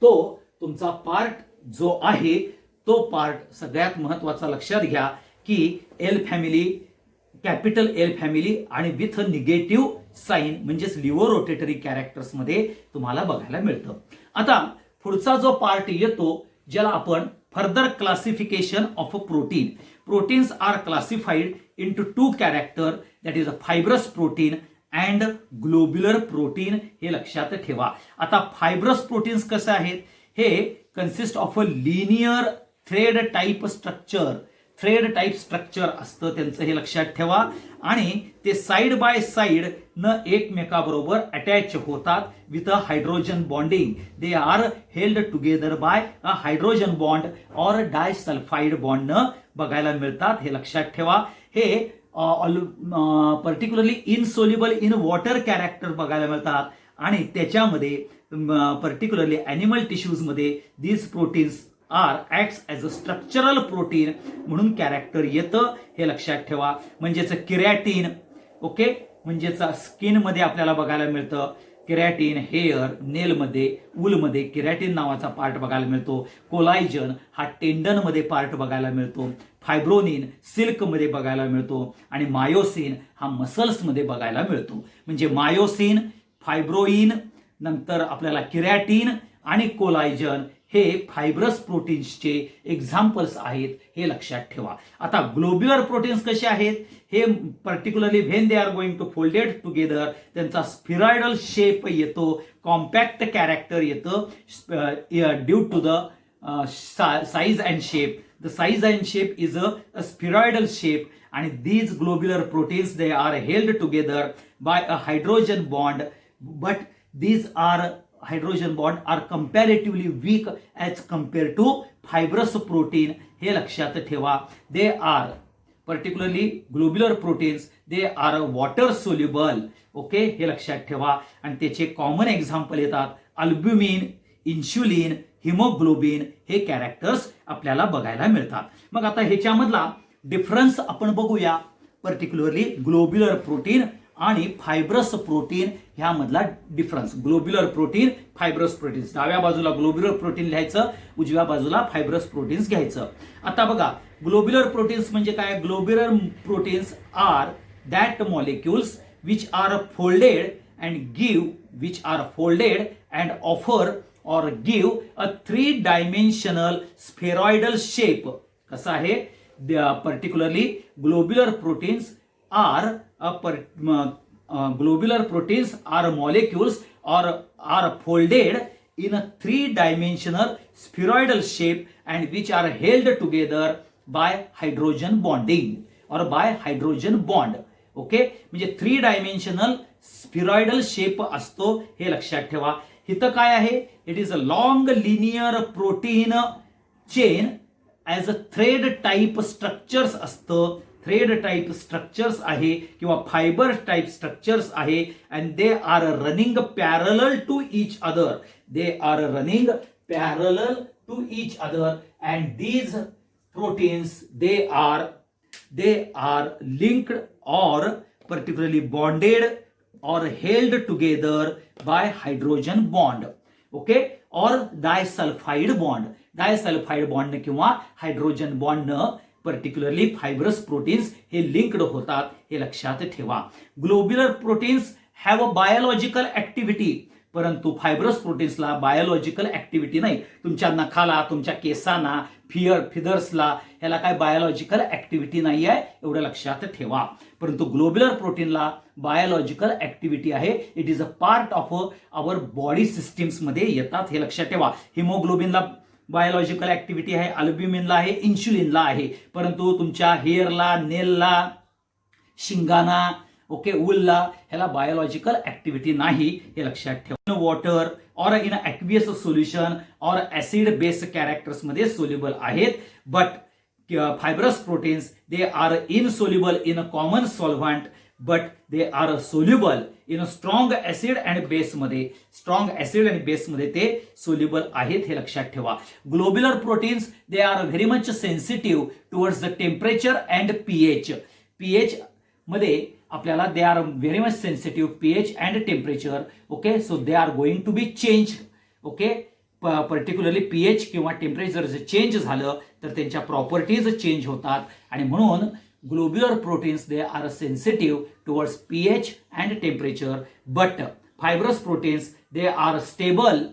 तो तुमचा पार्ट जो आहे तो पार्ट सगळ्यात महत्वाचा लक्षात घ्या की L family, capital L family आणि विथ निगेटिव्ह साइन म्हणजेच लिव्हो रोटेटरी कॅरेक्टर्स मध्ये तुम्हाला बघायला मिळतं. आता पुढचा जो पार्ट येतो ज्याला आपण further classification of protein. Proteins are classified into 2 character that is a fibrous protein and globular protein. हे लक्षात ठेवा. आता फायब्रस प्रोटीन्स कसं आहेत हे consist of a linear thread type structure. Thread type structure असतं त्यांचं, हे लक्षात ठेवा. आणि ते साइड बाय साइड न एकमेकाबरोबर अटॅच होतात with a hydrogen bonding. They are held together by a hydrogen bond or disulphide bond न बघायला मिळतात. हे लक्षात ठेवा. हे particularly insoluble in water character बघायला मिळतात आणि त्याच्यामध्ये पर्टिक्युलरली ॲनिमल टिश्यूज मध्ये these proteins are acts as a structural protein म्हणून कॅरेक्टर येतं. हे लक्षात ठेवा. म्हणजेच किरॅटिन, ओके, म्हणजेच स्किनमध्ये आपल्याला बघायला मिळतं केरॅटिन, हेअर, नेलमध्ये, वूलमध्ये केरॅटिन नावाचा पार्ट बघायला मिळतो. कोलायजन हा टेंडनमध्ये पार्ट बघायला मिळतो. फायब्रोनिन सिल्कमध्ये बघायला मिळतो आणि मायोसिन हा मसल्समध्ये बघायला मिळतो. म्हणजे मायोसिन, फायब्रोइन, नंतर आपल्याला केरॅटिन आणि कोलायजन हे फायब्रस प्रोटीन्सचे एक्झाम्पल्स आहेत, हे लक्षात ठेवा. आता ग्लोब्युलर प्रोटीन्स कसे आहेत, हे particularly when they are going to folded together त्यांचा स्फिरॉइडल शेप येतो, कॉम्पॅक्ट कॅरेक्टर येतं due to the size and shape. The size and shape is a spheroidal shape and these globular proteins they are held together by a hydrogen bond, but these hydrogen bond are comparatively weak as compared to fibrous protein. हे लक्षात ठेवा. They are particularly globular proteins, they are water soluble. Okay, हे लक्षात ठेवा. आणि त्याचे कॉमन एक्झाम्पल येतात अल्ब्युमिन, इन्शुलिन, हिमोग्लोबिन हे कॅरेक्टर्स आपल्याला बघायला मिळतात. मग आता ह्याच्यामधला डिफरन्स आपण बघूया. पर्टिक्युलरली ग्लोब्युलर प्रोटीन आणि फायब्रस प्रोटीन ह्यामधला difference. Globular protein, fibrous proteins. डाव्या बाजूला ग्लोब्युलर प्रोटीन लिहायचं, उजव्या बाजूला फायब्रस प्रोटीन्स घ्यायचं. आता बघा ग्लोब्युलर प्रोटीन्स म्हणजे काय. Globular proteins are that molecules which are folded and offer or give a three-dimensional spheroidal shape. कसा आहे, particularly globular proteins are molecules or are folded in a three-dimensional spheroidal shape and which are held together by hydrogen bonding or by hydrogen bond. Okay, म्हणजे 3-dimensional spheroidal shape असतो, हे लक्षात ठेवा. इथं काय आहे, it is a long linear protein chain as a thread type structures असतं. थ्रेड टाईप स्ट्रक्चर्स आहे किंवा फायबर टाईप स्ट्रक्चर्स आहे. And they are running parallel to each other. And these proteins they are linked or particularly bonded or held together by hydrogen bond, okay, or disulfide bond किंवा हायड्रोजन बॉन्ड न पर्टिक्युलरली फायब्रस प्रोटीन्स हे लिंक्ड होतात, हे लक्षात ठेवा. Globular proteins have a biological activity, परंतु फायब्रस प्रोटीन्सला बायोलॉजिकल ऍक्टिव्हिटी नाही. तुमच्या नखाला, तुमच्या केसांना, फिदर्सला ह्याला काय बायोलॉजिकल ऍक्टिव्हिटी नाही आहे, एवढं लक्षात ठेवा. परंतु ग्लोब्युलर प्रोटीनला बायोलॉजिकल ऍक्टिव्हिटी आहे. It is a part of our body systems मध्ये येतात, हे लक्षात ठेवा. हिमोग्लोबिनला बायोलॉजिकल ऍक्टिव्हिटी आहे, अल्ब्युमिनला आहे, इन्शुलिनला आहे. परंतु तुमच्या हेअरला, नेलला, शिंगाना, ओके, वूलला ह्याला बायोलॉजिकल ऍक्टिव्हिटी नाही, हे लक्षात ठेवा. Water or in aqueous solution or acid base characters मध्ये सोल्युबल आहेत. But fibrous proteins they are insoluble in a common solvent, but they are soluble in a strong acid and बेसमध्ये ते सोल्युबल आहेत, हे लक्षात ठेवा. Globular proteins they are very much sensitive towards the temperature and pH मध्ये आपल्याला they are very much sensitive pH and temperature. Okay, so they are going to be change. Okay, particularly pH किंवा टेम्परेचर जर चेंज झालं तर त्यांच्या प्रॉपर्टीज चेंज होतात आणि म्हणून globular proteins they are sensitive towards pH and temperature. But fibrous proteins they are stable,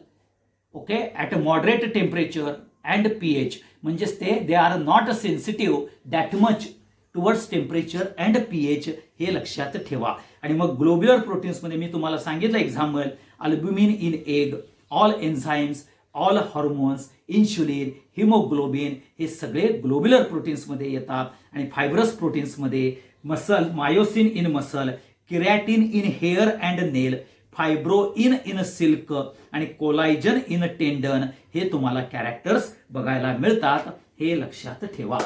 okay, at moderate temperature and pH. म्हणजेच they are not sensitive that much towards temperature and pH, हे लक्षात ठेवा. आणि मग ग्लोब्युलर प्रोटीन्समध्ये मी तुम्हाला सांगितलं example, albumin in egg, all enzymes, all hormones, insulin, haemoglobin हे सगळे ग्लोब्युलर प्रोटीन्समध्ये येतात. आणि फायब्रस प्रोटीन्समध्ये myosin in muscle, keratin in hair and nail, fibroin in silk आणि कोलायजन इन टेंडन हे तुम्हाला कॅरेक्टर्स बघायला मिळतात, हे लक्षात ठेवा.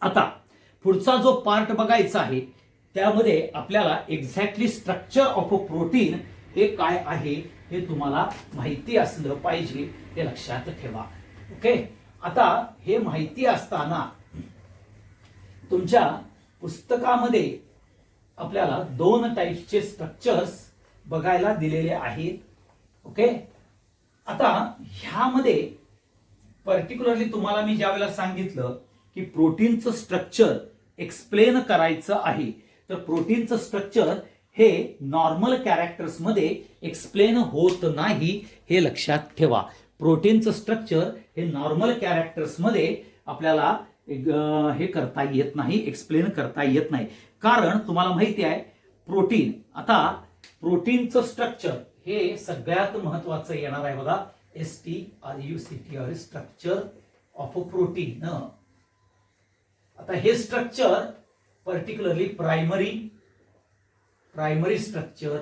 आता पुढचा जो पार्ट बघायचा आहे त्यामध्ये आपल्याला exactly structure of a protein हे काय आहे हे तुम्हाला माहिती असलं पाहिजे, हे लक्षात ठेवा. ओके, आता हे माहिती असताना तुमच्या पुस्तकामध्ये आपल्याला 2 टाईप्सचे स्ट्रक्चर्स बघायला दिलेले आहेत. ओके, आता ह्यामध्ये पर्टिक्युलरली तुम्हाला मी ज्या वेळेला सांगितलं की प्रोटीनचं स्ट्रक्चर एक्सप्लेन करायचं आहे, तर प्रोटीनचं स्ट्रक्चर हे नॉर्मल कॅरेक्टर्स मध्ये एक्सप्लेन होत नाही, हे लक्षात ठेवा. प्रोटीनचं स्ट्रक्चर हे नॉर्मल कॅरेक्टर्स मध्ये आपल्याला हे करता येत नाही, एक्सप्लेन करता येत नाही. कारण तुम्हाला माहिती आहे प्रोटीन, आता प्रोटीनचं स्ट्रक्चर हे सगळ्यात महत्वाचं येणार आहे बघा. STRUCTUR, structure of a protein. आता हे structure particularly primary structure,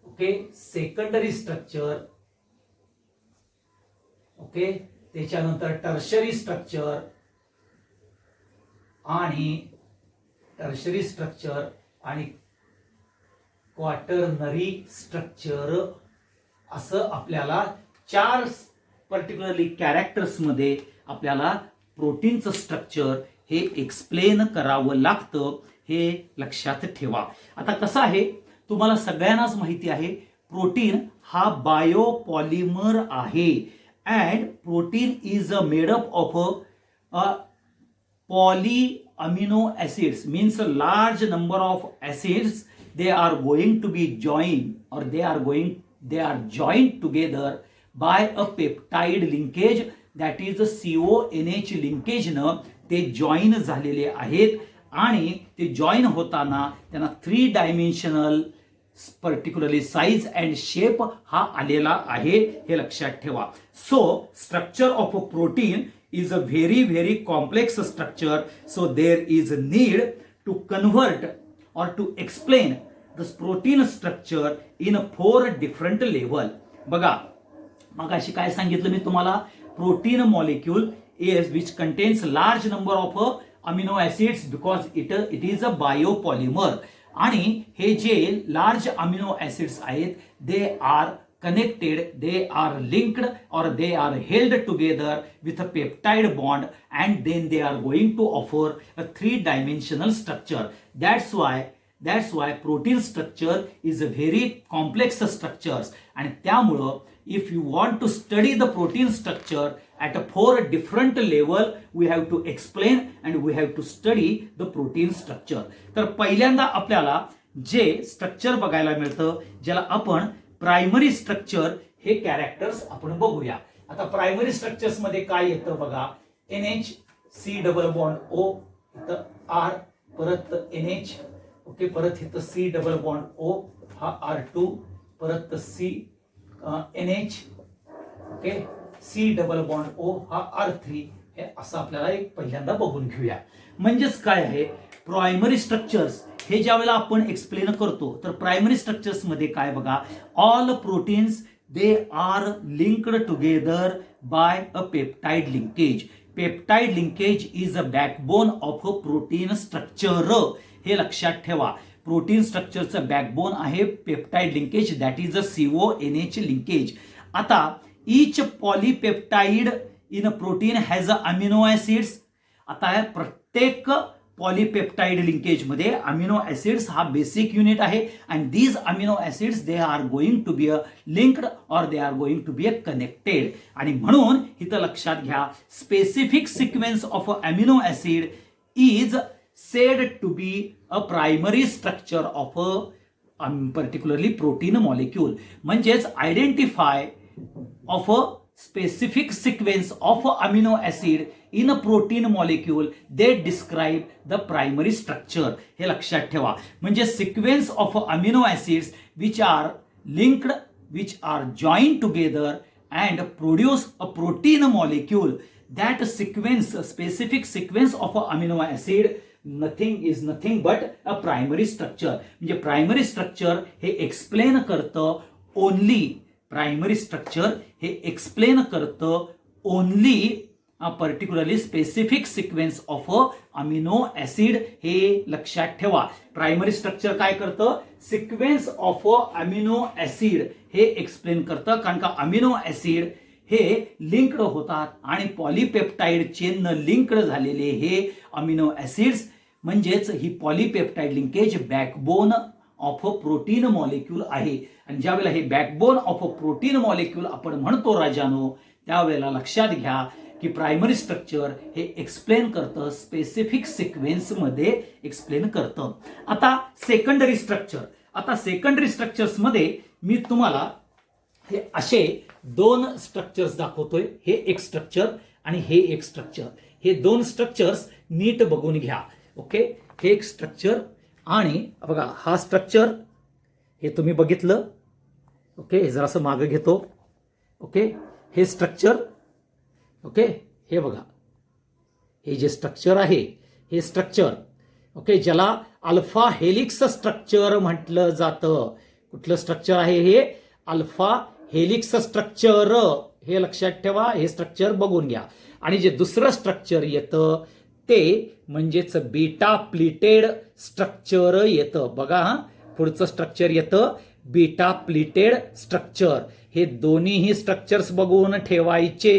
okay, secondary structure, okay, त्याच्यानंतर टर्शरी स्ट्रक्चर आणि क्वाटर्नरी स्ट्रक्चर, असं आपल्याला 4 पर्टिक्युलरली कॅरेक्टर्स मध्ये आपल्याला प्रोटीनचं स्ट्रक्चर हे एक्सप्लेन करावं लागतं, हे लक्षात ठेवा. आता कसं आहे, तुम्हाला सगळ्यांनाच माहिती आहे प्रोटीन हा बायोपॉलिमर आहे. And protein is made up of polyamino acids, means a large number of acids. They are going to be joined, or they are joined together by a peptide linkage, that is a CONH linkage न ते जॉईन झालेले आहेत. आणि ते जॉईन होताना त्यांना 3 dimensional particularly size and shape हा आलेला आहे, हे लक्षात ठेवा. So structure of a protein is a very complex structure, so there is a need to convert or to explain this protein structure in 4 different level. बघा, मगाशी काय सांगितलं मी तुम्हाला, protein molecule is which contains large number of amino acids because it is a biopolymer. आणि हे जे लार्ज अमिनो ऍसिड्स आहेत, they are connected, they are linked, or they are held together with a peptide bond, and then they are going to offer a 3-dimensional structure. That's why protein structure is a very complex structures. And त्यामुळं if you want to study the protein structure at a 4 different level, we have to explain and we have to study the protein structure. तर पहिल्यांदा आपल्याला जे स्ट्रक्चर बघायला मिळतं, ज्याला आपण प्रायमरी स्ट्रक्चर, हे कॅरेक्टर्स आपण बघूया. आता प्रायमरी स्ट्रक्चर्स मध्ये काय येतं बघा, NH, C double bond O, इथं R, परत NH, ओके, परत इथं C डबल बॉन्ड O, हा R2, परत C NH, okay, C double bond O, हा R3, हे असं आपल्याला एक पहिल्यांदा बघून घेऊया. म्हणजेच काय आहे, प्रायमरी स्ट्रक्चर्स हे ज्या वेळेला आपण एक्सप्लेन करतो, तर प्रायमरी स्ट्रक्चर्स मध्ये काय बघा, all proteins they are linked together by a peptide linkage. Peptide linkage is a backbone of a protein structure, हे लक्षात ठेवा. प्रोटीन स्ट्रक्चरचं बॅकबोन आहे peptide linkage, that is a CONH linkage. आता each polypeptide in a protein has a amino acids. आता प्रत्येक पॉलीपेप्टाइड लिंकेज मध्ये अमिनो ऍसिड्स हा बेसिक युनिट आहे. And these amino acids they are going to be a linked और they are going to be a connected. आणि म्हणून इथं लक्षात घ्या, specific sequence of amino acid is said to be a primary structure of a particularly protein molecule. म्हणजेच identify of a specific sequence of amino acid in a protein molecule, they describe the primary structure. हे लक्षात ठेवा. म्हणजे sequence of amino acids which are linked, which are joined together and produce a protein molecule. That sequence, specific sequence of amino acid is nothing but a primary structure. म्हणजे प्रायमरी स्ट्रक्चर हे एक्सप्लेन करतं ओनली, प्रायमरी स्ट्रक्चर हे एक्सप्लेन करतं only particularly specific sequence of amino acid, हे लक्षात ठेवा. प्रायमरी स्ट्रक्चर काय करतं, सिक्वेन्स ऑफ अमिनो ऍसिड हे एक्सप्लेन करतं. कारण का अमिनो ऍसिड हे लिंक्ड होतात आणि पॉलीपेप्टाइड चेन लिंक्ड झालेले हे अमिनो ऍसिड्स म्हणजेच ही polypeptide linkage backbone of a protein molecule आहे. आणि ज्या वेळेला हे backbone of a protein molecule आपण म्हणतो राजानो, त्यावेळेला लक्षात घ्या की प्रायमरी स्ट्रक्चर हे एक्सप्लेन करतं, स्पेसिफिक सिक्वेन्समध्ये एक्सप्लेन करतं. आता सेकंडरी स्ट्रक्चर्समध्ये मी तुम्हाला हे असे दोन स्ट्रक्चर्स दाखवतोय. हे एक स्ट्रक्चर आणि हे एक स्ट्रक्चर. हे दोन स्ट्रक्चर्स नीट बघून घ्या. ओके, हे एक स्ट्रक्चर आणि बघा हा स्ट्रक्चर हे तुम्ही बघितलं. ओके, हे जरासं मागं घेतो. ओके, हे स्ट्रक्चर. ओके, हे बघा हे जे स्ट्रक्चर आहे हे स्ट्रक्चर. ओके, ज्याला अल्फा हेलिक्स स्ट्रक्चर म्हटलं जातं. कुठलं स्ट्रक्चर आहे हे? Alpha helix structure. हे लक्षात ठेवा. हे स्ट्रक्चर बघून घ्या. आणि जे दुसरं स्ट्रक्चर येतं ते म्हणजेच बीटा प्लिटेड स्ट्रक्चर येतं. बघा हा पुढचं स्ट्रक्चर येतं बीटा प्लिटेड स्ट्रक्चर. हे दोन्हीही स्ट्रक्चर्स बघून ठेवायचे.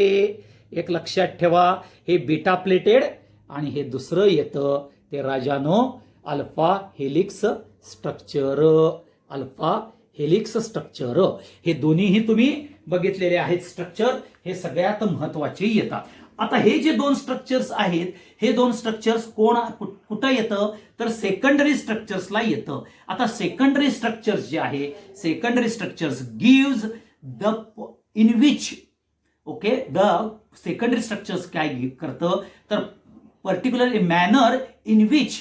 एक लक्षात ठेवा, हे बीटा प्लेटेड आणि हे दुसरं येतं ते राजानो alpha helix structure. Alpha helix structure हे दोन्हीही तुम्ही बघितलेले आहेत स्ट्रक्चर. हे सगळ्यात महत्वाचे येतात. आता हे जे दोन स्ट्रक्चर्स आहेत हे दोन स्ट्रक्चर्स कुठं येतं तर सेकंडरी स्ट्रक्चर्सला येतं. आता सेकंडरी स्ट्रक्चर्स जे आहे, secondary structures gives the in which okay the secondary structures काय करतं तर particular manner in which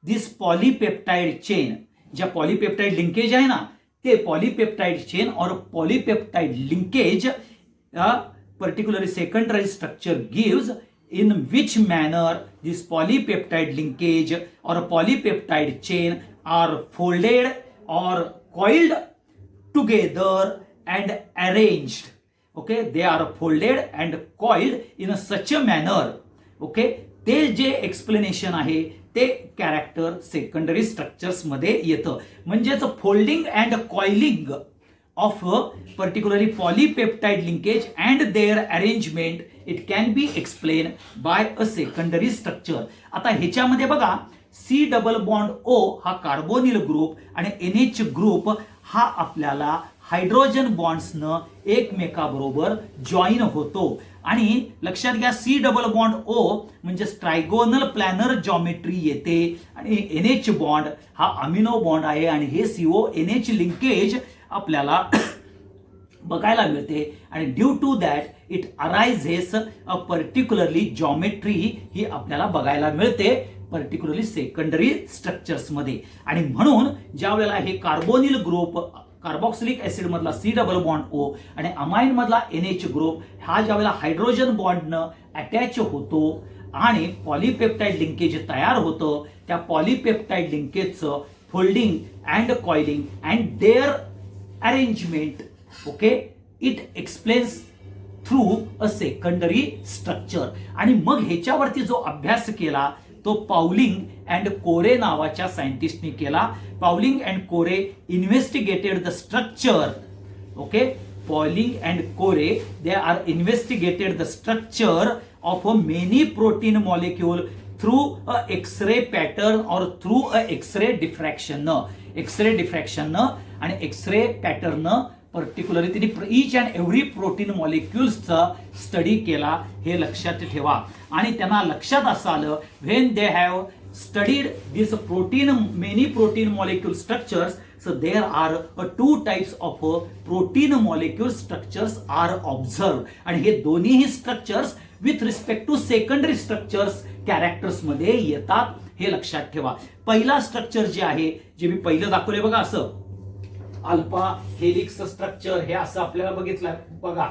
this polypeptide chain, ज्या पॉलीपेप्टाइड लिंकेज आहे ना ते पॉलीपेप्टाइड चेन और polypeptide linkage particularly secondary structure gives in which manner this polypeptide linkage or polypeptide chain are folded or coiled together and arranged. Okay, they are folded and coiled in such a manner. Okay, ते जे एक्सप्लेनेशन आहे ते कॅरेक्टर सेकंडरी स्ट्रक्चर्स मध्ये येतं. म्हणजेच folding and coiling of particularly polypeptide linkage and their arrangement it can be explained by a secondary structure. आता ह्याच्यामध्ये बघा C डबल बॉन्ड O हा कार्बोनिल ग्रुप आणि NH ग्रुप हा आपल्याला हायड्रोजन बॉन्ड्सनं एकमेकाबरोबर जॉईन होतो. आणि लक्षात घ्या C डबल बॉन्ड O म्हणजे ट्रायगोनल प्लॅनर जॉमेट्री येते आणि NH बॉन्ड हा अमिनो बॉन्ड आहे आणि हे CO NH लिंकेज आपल्याला बघायला मिळते. आणि due to that it arises a particularly geometry ही आपल्याला बघायला मिळते पर्टिक्युलरली सेकंडरी स्ट्रक्चर्स मध्ये. आणि म्हणून ज्या वेळेला हे कार्बोनिल ग्रुप कार्बॉक्सिलिक ऍसिड मधला C डबल बॉन्ड O आणि अमाइन मधला NH ग्रुप हा ज्या वेळेला हायड्रोजन बॉन्डनं अटॅच होतो आणि पॉलीपेप्टाइड लिंकेज तयार होतं, त्या पॉलीपेप्टाइड लिंकेजचं folding and coiling and their arrangement, okay, it explains through a secondary structure. आणि मग ह्याच्यावरती जो अभ्यास केला तो पाउलिंग अँड कोरे नावाच्या सायंटिस्टने केला. Pauling and Corey investigated the structure. Okay, Pauling and Corey they are investigated the structure of a many protein molecule through a X-ray pattern और through a X-ray diffraction. X-ray diffraction आणि एक्सरे पॅटर्न पर्टिक्युलरली त्यांनी ईच अँड एव्हरी प्रोटीन मॉलिक्युल्सचा स्टडी केला. हे लक्षात ठेवा. आणि त्यांना लक्षात असं आलं when they have studied this protein many protein molecule structures so there are two types of protein molecule structures are observed. आणि हे दोन्हीही structures with respect to secondary structures characters मध्ये येतात. हे लक्षात ठेवा. पहिला स्ट्रक्चर जे आहे जे मी पहिलं दाखवले बघा असं अल्फा हेलिक्स स्ट्रक्चर हे असं आपल्याला बघितलं बघा.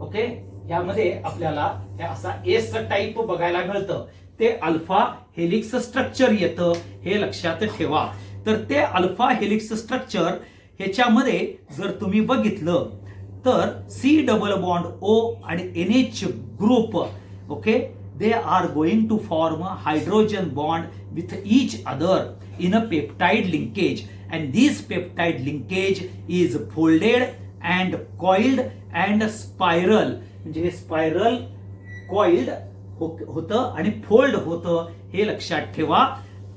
ओके, यामध्ये आपल्याला हे असा एस टाइप बघायला मिळतं. ते अल्फा हेलिक्स स्ट्रक्चर येतं. हे लक्षात ठेवा. तर ते अल्फा हेलिक्स स्ट्रक्चर ह्याच्यामध्ये जर तुम्ही बघितलं तर C डबल बॉन्ड O आणि NH group okay they are going to form a hydrogen bond with each other in a peptide linkage, and this peptide linkage is folded and coiled and spiral. म्हणजे हे स्पायरल कॉइल्ड होतं आणि फोल्ड होतं. हे लक्षात ठेवा.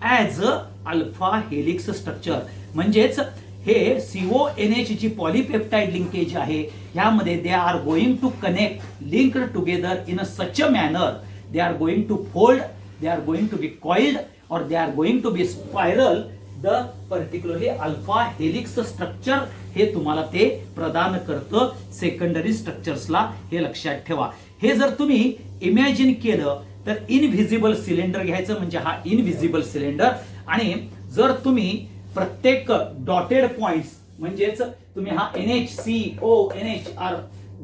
As a alpha helix structure. म्हणजेच हे CONH ची पॉलीपेप्टाइड लिंकेज आहे, ह्यामध्ये they are going to connect linked together in a such a manner, they are going to fold, they are going to be coiled और they are going to be spiral the particularly alpha helix structure हे तुम्हाला ते प्रदान करतं सेकंडरी स्ट्रक्चर्सला. हे लक्षात ठेवा. हे जर तुम्ही इमॅजिन केलं तर इनव्हिजिबल सिलेंडर घ्यायचं, म्हणजे हा इनव्हिजिबल सिलेंडर, आणि जर तुम्ही प्रत्येक डॉटेड पॉइंट्स म्हणजेच तुम्ही हा NHCONHR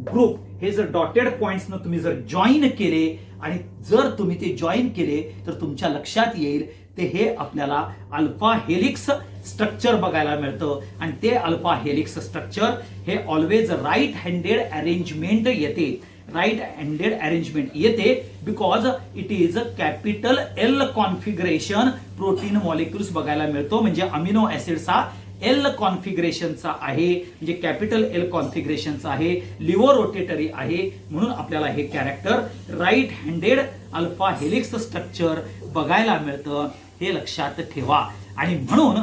ग्रुप हे जर डॉटेड पॉइंट्स तुम्ही जर जॉईन केले आणि जर तुम्ही ते जॉईन केले तर तुमच्या लक्षात येईल ते हे आपल्याला अल्फा हेलिक्स स्ट्रक्चर बघायला मिळतं. आणि ते अल्फा हेलिक्स स्ट्रक्चर हे ऑलवेज राईट हँडेड अरेंजमेंट येते, राईट हँडेड अरेंजमेंट येते because it is a capital L configuration protein molecules बघायला मिळतो. म्हणजे अमिनो ऍसिड्स हा L कॉन्फिगरेशनचा आहे, म्हणजे कॅपिटल L कॉन्फिगरेशनचा आहे, लिव्हो रोटेटरी आहे, म्हणून आपल्याला हे character right handed alpha helix structure बघायला मिळतं. हे लक्षात ठेवा. आणि म्हणून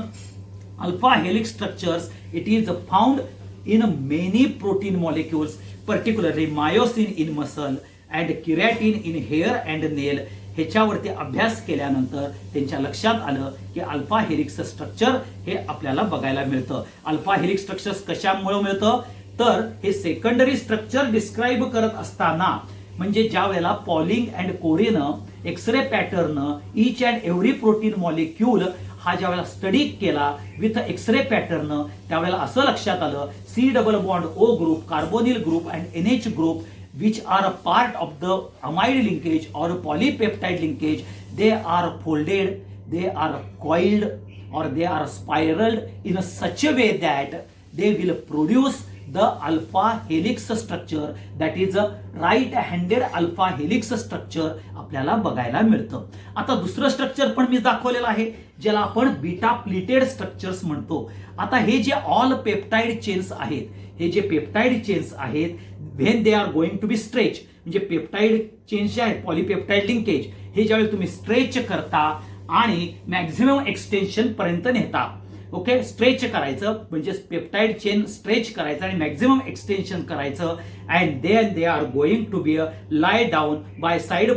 alpha helix structures it is found in many protein molecules, particularly myosin in muscle and keratin in hair and nail. ह्याच्यावरती अभ्यास केल्यानंतर त्यांच्या लक्षात आलं की अल्फा हेलिक्स स्ट्रक्चर हे आपल्याला बघायला मिळतं. अल्फा हेलिक्स स्ट्रक्चर कशामुळे मिळतं तर हे सेकंडरी स्ट्रक्चर डिस्क्राईब करत असताना, म्हणजे ज्या वेळेला पॉलिंग अँड कोरेनं X-ray pattern each and every protein molecule हा ज्या वेळेला स्टडी केला विथ एक्सरे पॅटर्न, त्यावेळेला असं लक्षात आलं C double bond O group, carbonyl group and NH group which are a part of the amide linkage or polypeptide linkage, they are folded, they are coiled or they are spiraled in such a way that they will produce the alpha helix structure, that is a right handed alpha helix structure आपल्याला बघायला मिळतं. आता दुसरं स्ट्रक्चर पण मी दाखवलेलं आहे ज्याला आपण बीटा प्लिटेड स्ट्रक्चर्स म्हणतो. आता हे जे ऑल पेप्टाइड चेन्स आहेत, हे जे पेप्टाइड चेन्स आहेत when they are going to be stretch, म्हणजे पेप्टाइड चेन्स जे आहेत पॉलीपेप्टाइड लिंकेज हे ज्यावेळी तुम्ही स्ट्रेच करता आणि मॅक्झिमम एक्सटेन्शन पर्यंत नेता, ओके, स्ट्रेच करायचं म्हणजे पेप्टाइड चेन स्ट्रेच करायचं आणि मॅक्झिमम एक्सटेन्शन करायचं. And then they are going to be lie down by side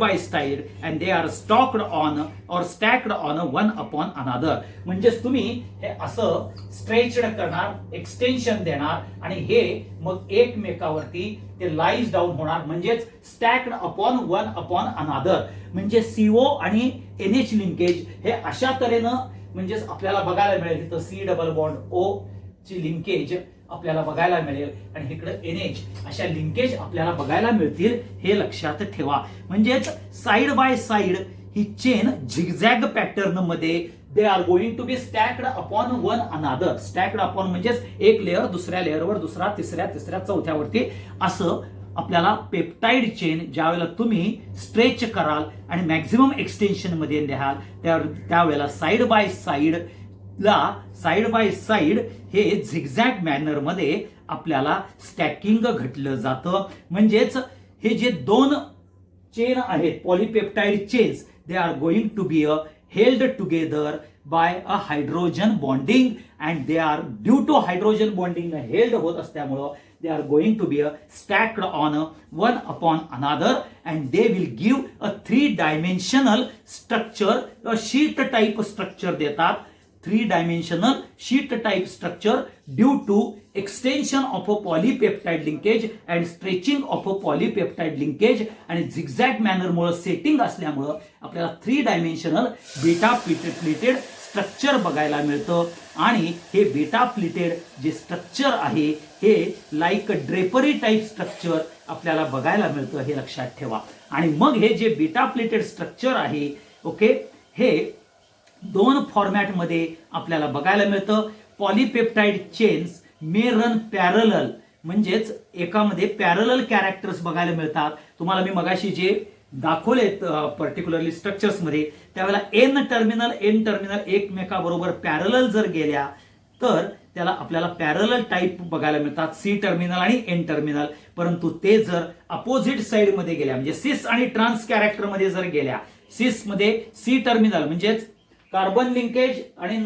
and they are stocked on or stacked on one upon अनादर. म्हणजेच तुम्ही हे असं स्ट्रेच्ड करणार, एक्सटेन्शन देणार आणि हे मग एकमेकावरती ते लाईज डाऊन होणार, म्हणजेच स्टॅक्ड अपॉन वन अपॉन अनादर. म्हणजे CO आणि NH लिंकेज हे अशा तऱ्हेनं म्हणजेच आपल्याला बघायला मिळेल. तिथं C डबल बॉन्ड O ची लिंकेज आपल्याला बघायला मिळेल आणि इकडे NH अशा लिंकेज आपल्याला बघायला मिळतील. हे लक्षात ठेवा. म्हणजेच साइड बाय साइड ही चेन झिगझॅग पॅटर्न मध्ये they are going to be stacked upon one another. Stacked upon म्हणजेच एक लेअर दुसऱ्या लेअरवर, दुसरा तिसऱ्या चौथ्यावरती असं आपल्याला पेप्टाइड चेन ज्यावेळेला तुम्ही स्ट्रेच कराल आणि मॅक्झिमम एक्सटेन्शन मध्ये द्याल त्यावेळेला साइड बाय साइड हे झिगझॅग मॅनर मध्ये आपल्याला स्टॅकिंग घडलं जातं. म्हणजेच हे जे दोन चेन आहेत polypeptide chains they are going to be held together by a hydrogen bonding and they are due to hydrogen bonding held होत असल्यामुळं they are going to be stacked on one upon another and they will give a three-dimensional structure, a sheet type structure देतात. Three-dimensional sheet type structure due to extension of a polypeptide linkage and stretching of a polypeptide linkage आणि zigzag manner मुळे सेटिंग असल्यामुळे आपल्याला 3-dimensional बीटा प्लिटेड स्ट्रक्चर बघायला मिळतं. आणि हे बीटा प्लिटेड जे स्ट्रक्चर आहे हे लाईक ड्रेपरी टाईप स्ट्रक्चर आपल्याला बघायला मिळतं. हे लक्षात ठेवा. आणि मग हे जे बीटा प्लिटेड स्ट्रक्चर आहे, ओके, हे दोन फॉर्मॅट मध्ये आपल्याला बघायला मिळतं. पॉलीपेप्टाइड चेन्स मे रन पॅरलल, म्हणजेच एकामध्ये पॅरलल कॅरेक्टर्स बघायला मिळतात. तुम्हाला मी मगाशी जे दाखवलेत पर्टिक्युलरली स्ट्रक्चर्स मध्ये त्यावेळेला एन टर्मिनल एकमेकाबरोबर पॅरलल जर गेल्या तर त्याला आपल्याला पॅरलल टाईप बघायला मिळतात, C टर्मिनल आणि N टर्मिनल. परंतु ते जर अपोजिट साइड मध्ये गेल्या म्हणजे सिस आणि ट्रान्स कॅरेक्टर मध्ये जर गेल्या, सिस मध्ये C टर्मिनल म्हणजेच कार्बन लिंकेज आणि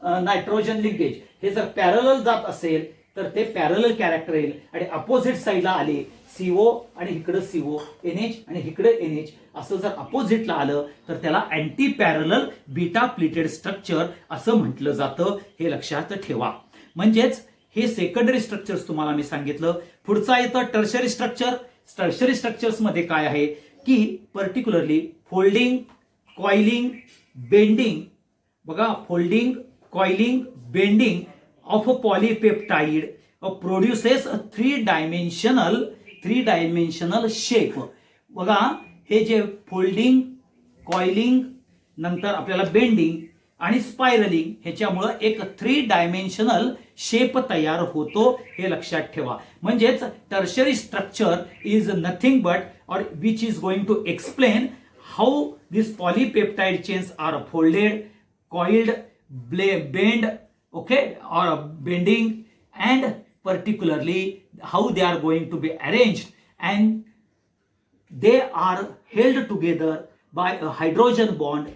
नायट्रोजन लिंकेज हे जर पॅरलल जात असेल तर ते पॅरलल कॅरेक्टर येईल, आणि अपोजिट साईडला आले सीओ आणि इकडं सीओ, NH आणि इकडे NH असं जर अपोजिटला आलं तर त्याला anti parallel beta pleated structure असं म्हटलं जातं. हे लक्षात ठेवा. म्हणजेच हे सेकंडरी स्ट्रक्चर्स तुम्हाला मी सांगितलं. पुढचा येतं टर्शरी स्ट्रक्चर. टर्शरी स्ट्रक्चर्स मध्ये काय आहे की पर्टिक्युलरली फोल्डिंग, कॉइलिंग, बेंडिंग. बघा, folding, coiling, bending of a polypeptide produces a three dimensional shape. बघा, हे जे फोल्डिंग, कॉइलिंग, नंतर आपल्याला बेंडिंग आणि स्पायरलिंग ह्याच्यामुळे एक 3 डायमेन्शनल शेप तयार होतो. हे लक्षात ठेवा. म्हणजेच tertiary structure is nothing but और which is going to explain how this polypeptide chains are folded, coiled, bend, okay, or bending, and particularly how they are going to be arranged, and they are held together by a hydrogen bond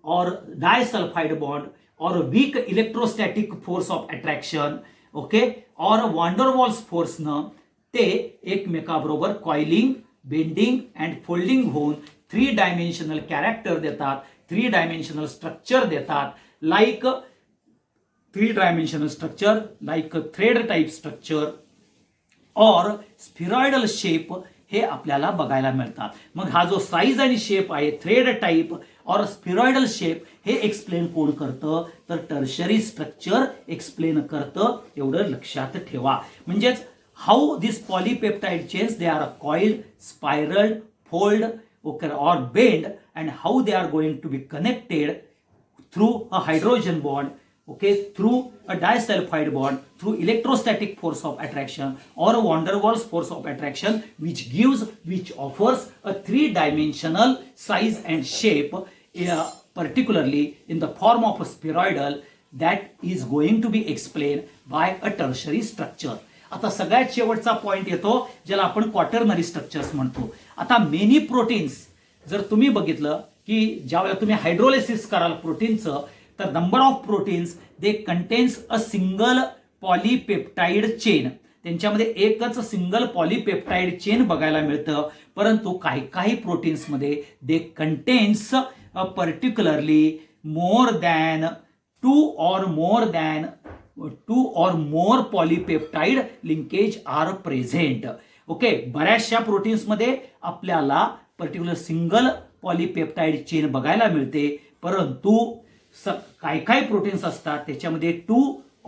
or disulfide bond or a weak electrostatic force of attraction, okay, or a van der Waals force न ते एकमेकाबरोबर कॉइलिंग, बेंडिंग अँड फोल्डिंग होऊन 3 डायमेन्शनल कॅरेक्टर देतात, 3 डायमेन्शनल स्ट्रक्चर देतात. Like 3 dimensional structure like a thread type structure or spheroidal shape हे आपल्याला बघायला मिळतात. मग हा जो साईज आणि शेप आहे थ्रेड टाइप और स्फिरॉइडल शेप हे एक्सप्लेन कोण करतं तर टर्शरी स्ट्रक्चर एक्सप्लेन करतं. एवढं लक्षात ठेवा. म्हणजेच how this polypeptide chains they are coiled, spiralled, fold, okay, और bend, and how they are going to be connected through a hydrogen bond, okay, through a disulfide bond, through electrostatic force of attraction or a van der Waals force of attraction, which offers a 3 dimensional size and shape, particularly in the form of a spheroidal, that is going to be explained by a tertiary structure. आता सगळ्यात शेवटचा पॉइंट येतो ज्याला आपण क्वाटर्नरी स्ट्रक्चर्स म्हणतो. आता मेनी प्रोटीन्स जर तुम्ही बघितलं की ज्यावेळेला तुम्ही हायड्रोलिसिस कराल प्रोटीनचं तर number of proteins they contains a single polypeptide chain. त्यांच्यामध्ये एकच सिंगल पॉलीपेप्टाइड चेन बघायला मिळतं. परंतु काही काही प्रोटीन्समध्ये they contains particularly more than 2 or more polypeptide linkage are present. Okay, बऱ्याचशा प्रोटीन्समध्ये आपल्याला पर्टिक्युलर सिंगल पॉलीपेप्टाइड चेन बघायला मिळते. परंतु काही काही प्रोटीन्स असतात त्याच्यामध्ये 2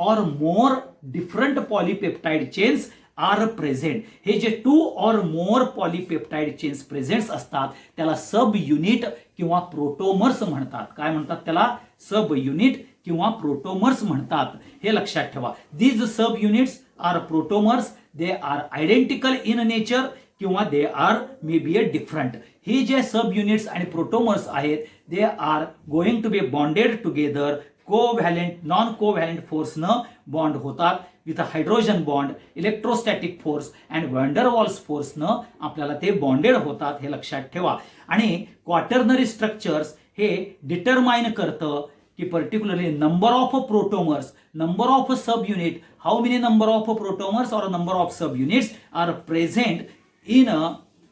or more different polypeptide chains are present. हे जे 2 or more polypeptide chains present असतात त्याला सब युनिट किंवा प्रोटोमर्स म्हणतात. काय म्हणतात त्याला? सब युनिट किंवा प्रोटोमर्स म्हणतात. हे लक्षात ठेवा. These sub units are protomers. They are identical in nature किंवा they R may be a different. ही जे सब युनिट्स आणि प्रोटोमर्स आहेत they are going to be bonded together. Covalent, non covalent फोर्सनं बॉन्ड होतात with hydrogen bond, electrostatic force and van der Waals फोर्सनं आपल्याला ते बॉन्डेड होतात. हे लक्षात ठेवा. आणि क्वाटर्नरी स्ट्रक्चर्स हे डिटरमाइन करतं की particularly number of protomers, number of sub unit, how many number of protomers और number of sub units are present in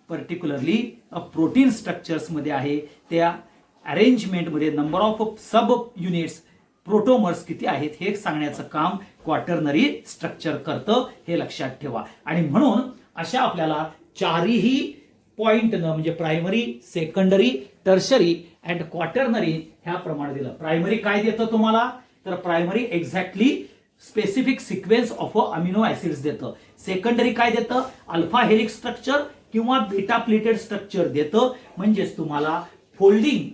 particularly protein structures मध्ये आहे. त्या अरेंजमेंटमध्ये number of sub units, protomers किती आहेत हे सांगण्याचं काम क्वाटर्नरी स्ट्रक्चर करतं. हे लक्षात ठेवा. आणि म्हणून अशा आपल्याला चारही पॉइंटनं म्हणजे primary, secondary, tertiary and quaternary ह्याप्रमाणे दिलं. प्रायमरी काय देतं तुम्हाला तर primary exactly specific sequence of amino acids देतं. सेकंडरी काय देतं? अल्फा हेलिक्स स्ट्रक्चर किंवा बीटा प्लेटेड स्ट्रक्चर देतं. म्हणजेच तुम्हाला फोल्डिंग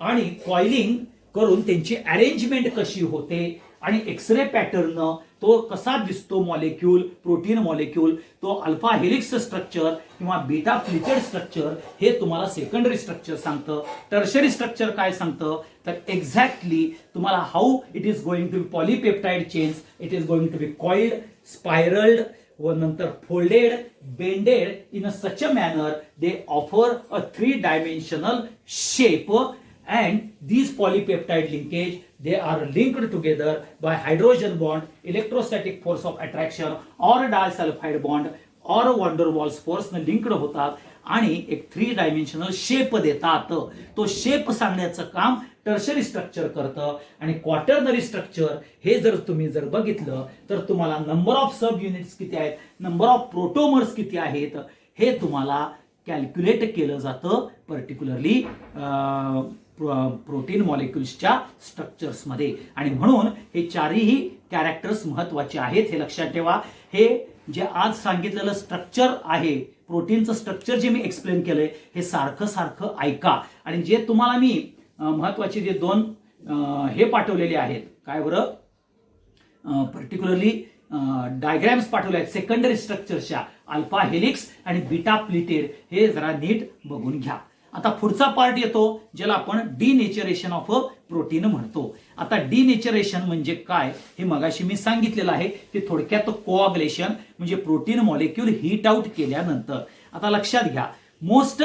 आणि कॉइलिंग करून त्यांची अरेंजमेंट कशी होते आणि एक्सरे पॅटर्न तो कसा दिसतो मॉलिक्यूल, प्रोटीन मॉलिक्यूल, तो अल्फा हेलिक्स स्ट्रक्चर किंवा बीटा प्लेटेड स्ट्रक्चर हे तुम्हाला सेकंडरी स्ट्रक्चर सांगतं. टर्शरी स्ट्रक्चर काय सांगतं तर एक्झॅक्टली तुम्हाला how it is going to be polypeptide chains, it is going to be coiled, spiralled व नंतर folded, bended in such a manner they offer a 3 dimensional shape and these polypeptide linkage, they are linked together by hydrogen bond, electrostatic force of attraction or disulfide bond or van der Waals force ने लिंक्ड होतात आणि एक 3 डायमेन्शनल शेप देतात. तो शेप सांगण्याचं काम टर्शरी स्ट्रक्चर करतं. आणि क्वाटर्नरी स्ट्रक्चर हे जर तुम्ही जर बघितलं तर तुम्हाला नंबर ऑफ सब युनिट्स किती आहेत, नंबर ऑफ प्रोटोमर्स किती आहेत हे तुम्हाला कॅल्क्युलेट केलं जातं पर्टिक्युलरली प्रोटीन मॉलिक्युल्सच्या स्ट्रक्चर्समध्ये. आणि म्हणून हे चारही कॅरेक्टर्स महत्वाचे आहेत, हे लक्षात ठेवा. हे जे आज सांगितलेलं स्ट्रक्चर आहे, प्रोटीनचं स्ट्रक्चर जे मी एक्सप्लेन केलंय, हे सारखं सारखं ऐका. आणि जे तुम्हाला मी महत्वाचे जे 2 हे पाठवलेले आहेत, काय बरं, पर्टिक्युलरली डायग्रॅम्स पाठवले आहेत सेकंडरी स्ट्रक्चरच्या, अल्फा हेलिक्स आणि बीटा प्लिटेड, हे जरा नीट बघून घ्या. आता पुढचा पार्ट येतो ज्याला आपण डिनेचरेशन ऑफ अ प्रोटीन म्हणतो. आता डिनेचरेशन म्हणजे काय हे मगाशी मी सांगितलेलं आहे, ते थोडक्यात कोऑगुलेशन म्हणजे प्रोटीन मॉलिक्यूल हीट आउट केल्यानंतर. आता लक्षात घ्या, मोस्ट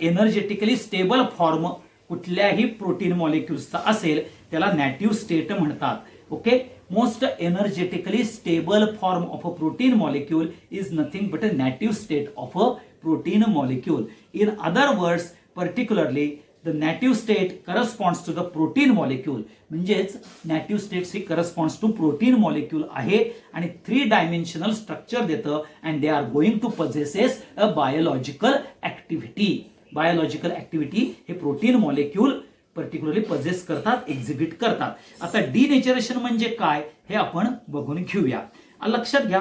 एनर्जेटिकली स्टेबल फॉर्म कुठल्याही प्रोटीन मॉलिक्युल्सचा असेल त्याला नॅटिव्ह स्टेट म्हणतात. Okay, most energetically stable form of a protein molecule is nothing but a native state of a protein molecule. In other words, particularly the native state corresponds to the protein molecule. म्हणजेच native states he corresponds to protein molecule आहे आणि 3 dimensional structure देतं and they are going to possess a biological activity. Biological activity हे protein molecule पर्टिक्युलरली पजेस करतात, एक्झिबिट करतात. आता डिनेचरेशन म्हणजे काय हे आपण बघून घेऊया. लक्षात घ्या,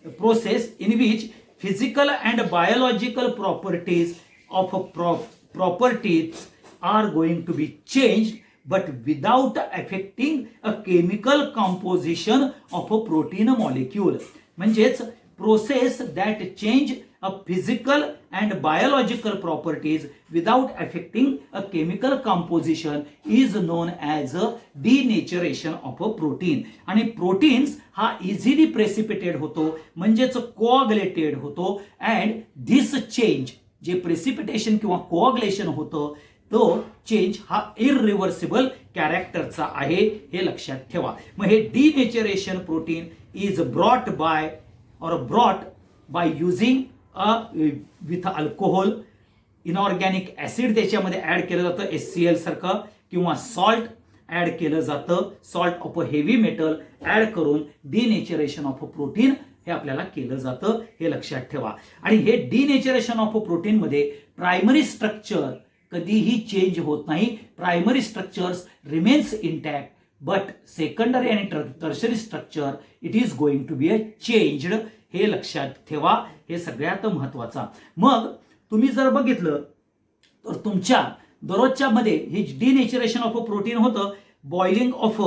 process in which physical and biological properties of properties are going to be changed but without affecting a chemical composition of a protein molecule. म्हणजेच process that change a physical and biological properties without affecting a chemical composition is known as a denaturation of a protein. आणि प्रोटीन्स हा इझिली प्रेसिपिटेट होतो म्हणजेच कोऑगुलेटेड होतो. अँड धिस चेंज जे प्रेसिपिटेशन किंवा कोऑगुलेशन होतं तो चेंज हा इरिव्हर्सिबल कॅरेक्टरचा आहे, हे लक्षात ठेवा. मग हे denaturation protein is brought by using with alcohol, inorganic acid त्याच्यामध्ये ऍड केलं जातं HCl सारखं, किंवा सॉल्ट ऍड केलं जातं, salt of a heavy metal add करून डिनेचरेशन ऑफ अ प्रोटीन हे आपल्याला केलं जातं, हे लक्षात ठेवा. आणि हे डिनेचरेशन ऑफ अ प्रोटीन मध्ये प्रायमरी स्ट्रक्चर कधीही चेंज होत नाही, primary structures remains intact, but secondary आणि tertiary structure it is going to be a changed, हे लक्षात ठेवा, हे सगळ्यात महत्वाचा. मग तुम्ही जर बघितलं तर तुमच्या दररोजच्या मध्ये हे डिनेचरेशन ऑफ अ प्रोटीन होतं. Boiling of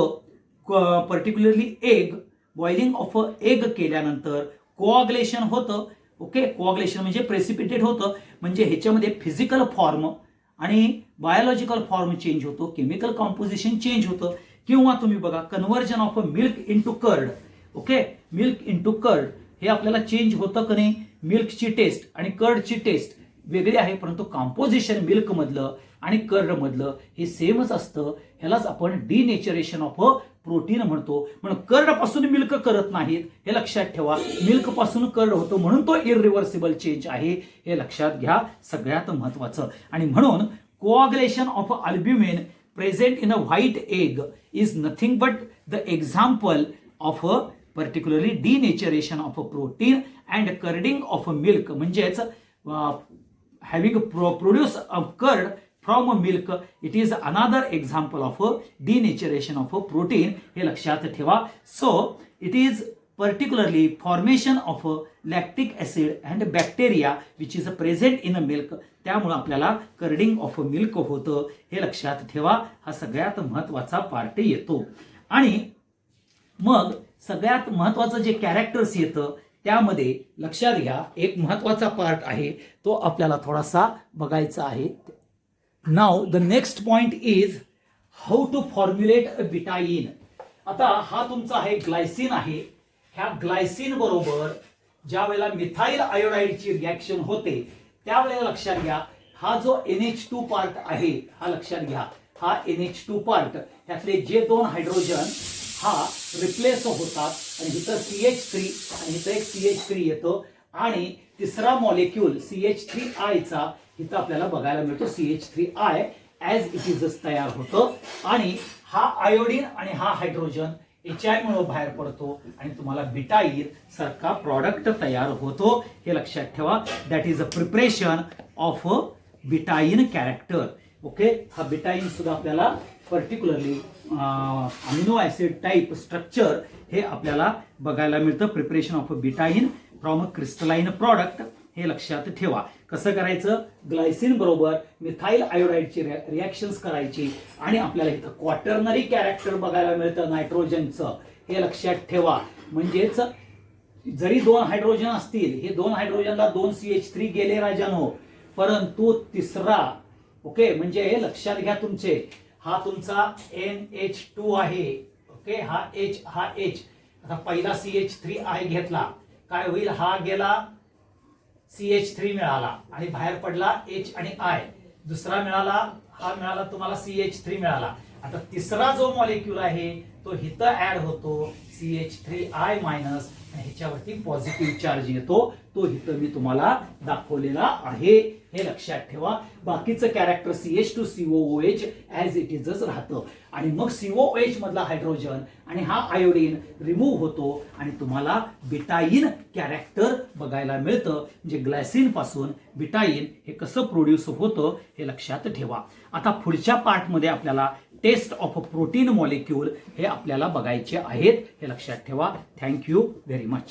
particularly egg, boiling of egg केल्यानंतर कोऑगुलेशन होतं. ओके, कोऑगुलेशन म्हणजे प्रेसिपिटेट होतं, म्हणजे ह्याच्यामध्ये फिजिकल फॉर्म आणि बायोलॉजिकल फॉर्म चेंज होतो, केमिकल कॉम्पोजिशन चेंज होतं. किंवा तुम्ही बघा conversion of a milk into curd. Okay, milk into curd हे आपल्याला चेंज होतं का नाही. मिल्कची टेस्ट आणि कर्डची टेस्ट वेगळी आहे, परंतु कॉम्पोजिशन मिल्क मधलं आणि कर्ड मधलं हे सेमच असतं. ह्यालाच आपण डिनेचरेशन ऑफ अ प्रोटीन म्हणतो. म्हणून कर्ड पासून मिल्क करत नाहीत, हे लक्षात ठेवा. मिल्क पासून कर्ड होतो म्हणून तो इरिव्हर्सिबल चेंज आहे, हे लक्षात घ्या, सगळ्यात महत्वाचं. आणि म्हणून coagulation of albumin present in a white egg is nothing but the example of a particularly denaturation of a protein and curding of a milk. म्हणजेच having produce a curd from a milk it is another example of a denaturation of a protein, हे लक्षात ठेवा. So it is particularly formation of lactic acid and bacteria which is present in a milk. त्यामुळे आपल्याला कर्डिंग ऑफ मिल्क होतं, हे लक्षात ठेवा. हा सगळ्यात महत्वाचा पार्ट येतो. आणि मग सगळ्यात महत्वाचं जे कॅरेक्टर्स येतं त्यामध्ये लक्षात घ्या, एक महत्वाचा पार्ट आहे तो आपल्याला थोडासा बघायचा आहे. Now the next point is how to formulate a betaine. आता हा तुमचा आहे ग्लायसिन आहे. ह्या ग्लायसिन बरोबर ज्या वेळेला मिथाइल आयोडाइडची रिॲक्शन होते त्यावेळेला लक्षात घ्या हा जो NH2 पार्ट आहे हा लक्षात घ्या, हा NH2 पार्ट ह्यातले जे 2 हायड्रोजन हा रिप्लेस होतात आणि इथं CH3 आणि इथं एक CH3 येतो आणि तिसरा मॉलिक्यूल CH3I चा इथं आपल्याला बघायला मिळतो, CH3I ॲज इट इजच तयार होतं आणि हा आयोडीन आणि हा हायड्रोजन HI मुळे बाहेर पडतो आणि तुम्हाला बिटाईन सारखा प्रॉडक्ट तयार होतो. हे लक्षात ठेवा. That is a preparation of a betaine character. Okay, हा बिटाईन सुद्धा आपल्याला particularly amino acid type structure हे आपल्याला बघायला मिळतं. Preparation of a betaine from a crystalline product हे लक्षात ठेवा. कसं करायचं, ग्लायसिन बरोबर मिथाइल आयोडाईडची रिॲक्शन्स करायची आणि आपल्याला इथं क्वाटर्नरी कॅरेक्टर बघायला मिळतं नायट्रोजनचं. हे लक्षात ठेवा. म्हणजेच जरी 2 हायड्रोजन असतील, हे 2 हायड्रोजनला 2 CH3 गेले राजानो, परंतु तिसरा ओके म्हणजे हे लक्षात घ्या तुमचे, हा तुमचा NH2 आहे. ओके, हा H. आता पहिला CH3I घेतला, काय होईल, हा गेला CH3 मिळाला आणि बाहेर पडला H आणि I. दुसरा मिळाला, हा मिळाला तुम्हाला CH3 मिळाला. आता तिसरा जो मॉलिक्यूल आहे तो इथं ऍड होतो CH3I मायनस आणि ह्याच्यावरती पॉझिटिव्ह चार्ज येतो. तो इथं मी तुम्हाला दाखवलेला आहे. हे लक्षात ठेवा. बाकीचं कॅरेक्टर CH2COOH ऍज इट इजच राहतं आणि मग COOH मधला हायड्रोजन आणि हा आयोडीन रिमूव्ह होतो आणि तुम्हाला बिटाईन कॅरेक्टर बघायला मिळतं. म्हणजे ग्लायसिन पासून बिटाईन हे कसं प्रोड्यूस होतं हे लक्षात ठेवा. आता पुढच्या पार्टमध्ये आपल्याला test of a protein molecule हे आपल्याला बघायचे आहेत. हे लक्षात ठेवा. Thank you very much.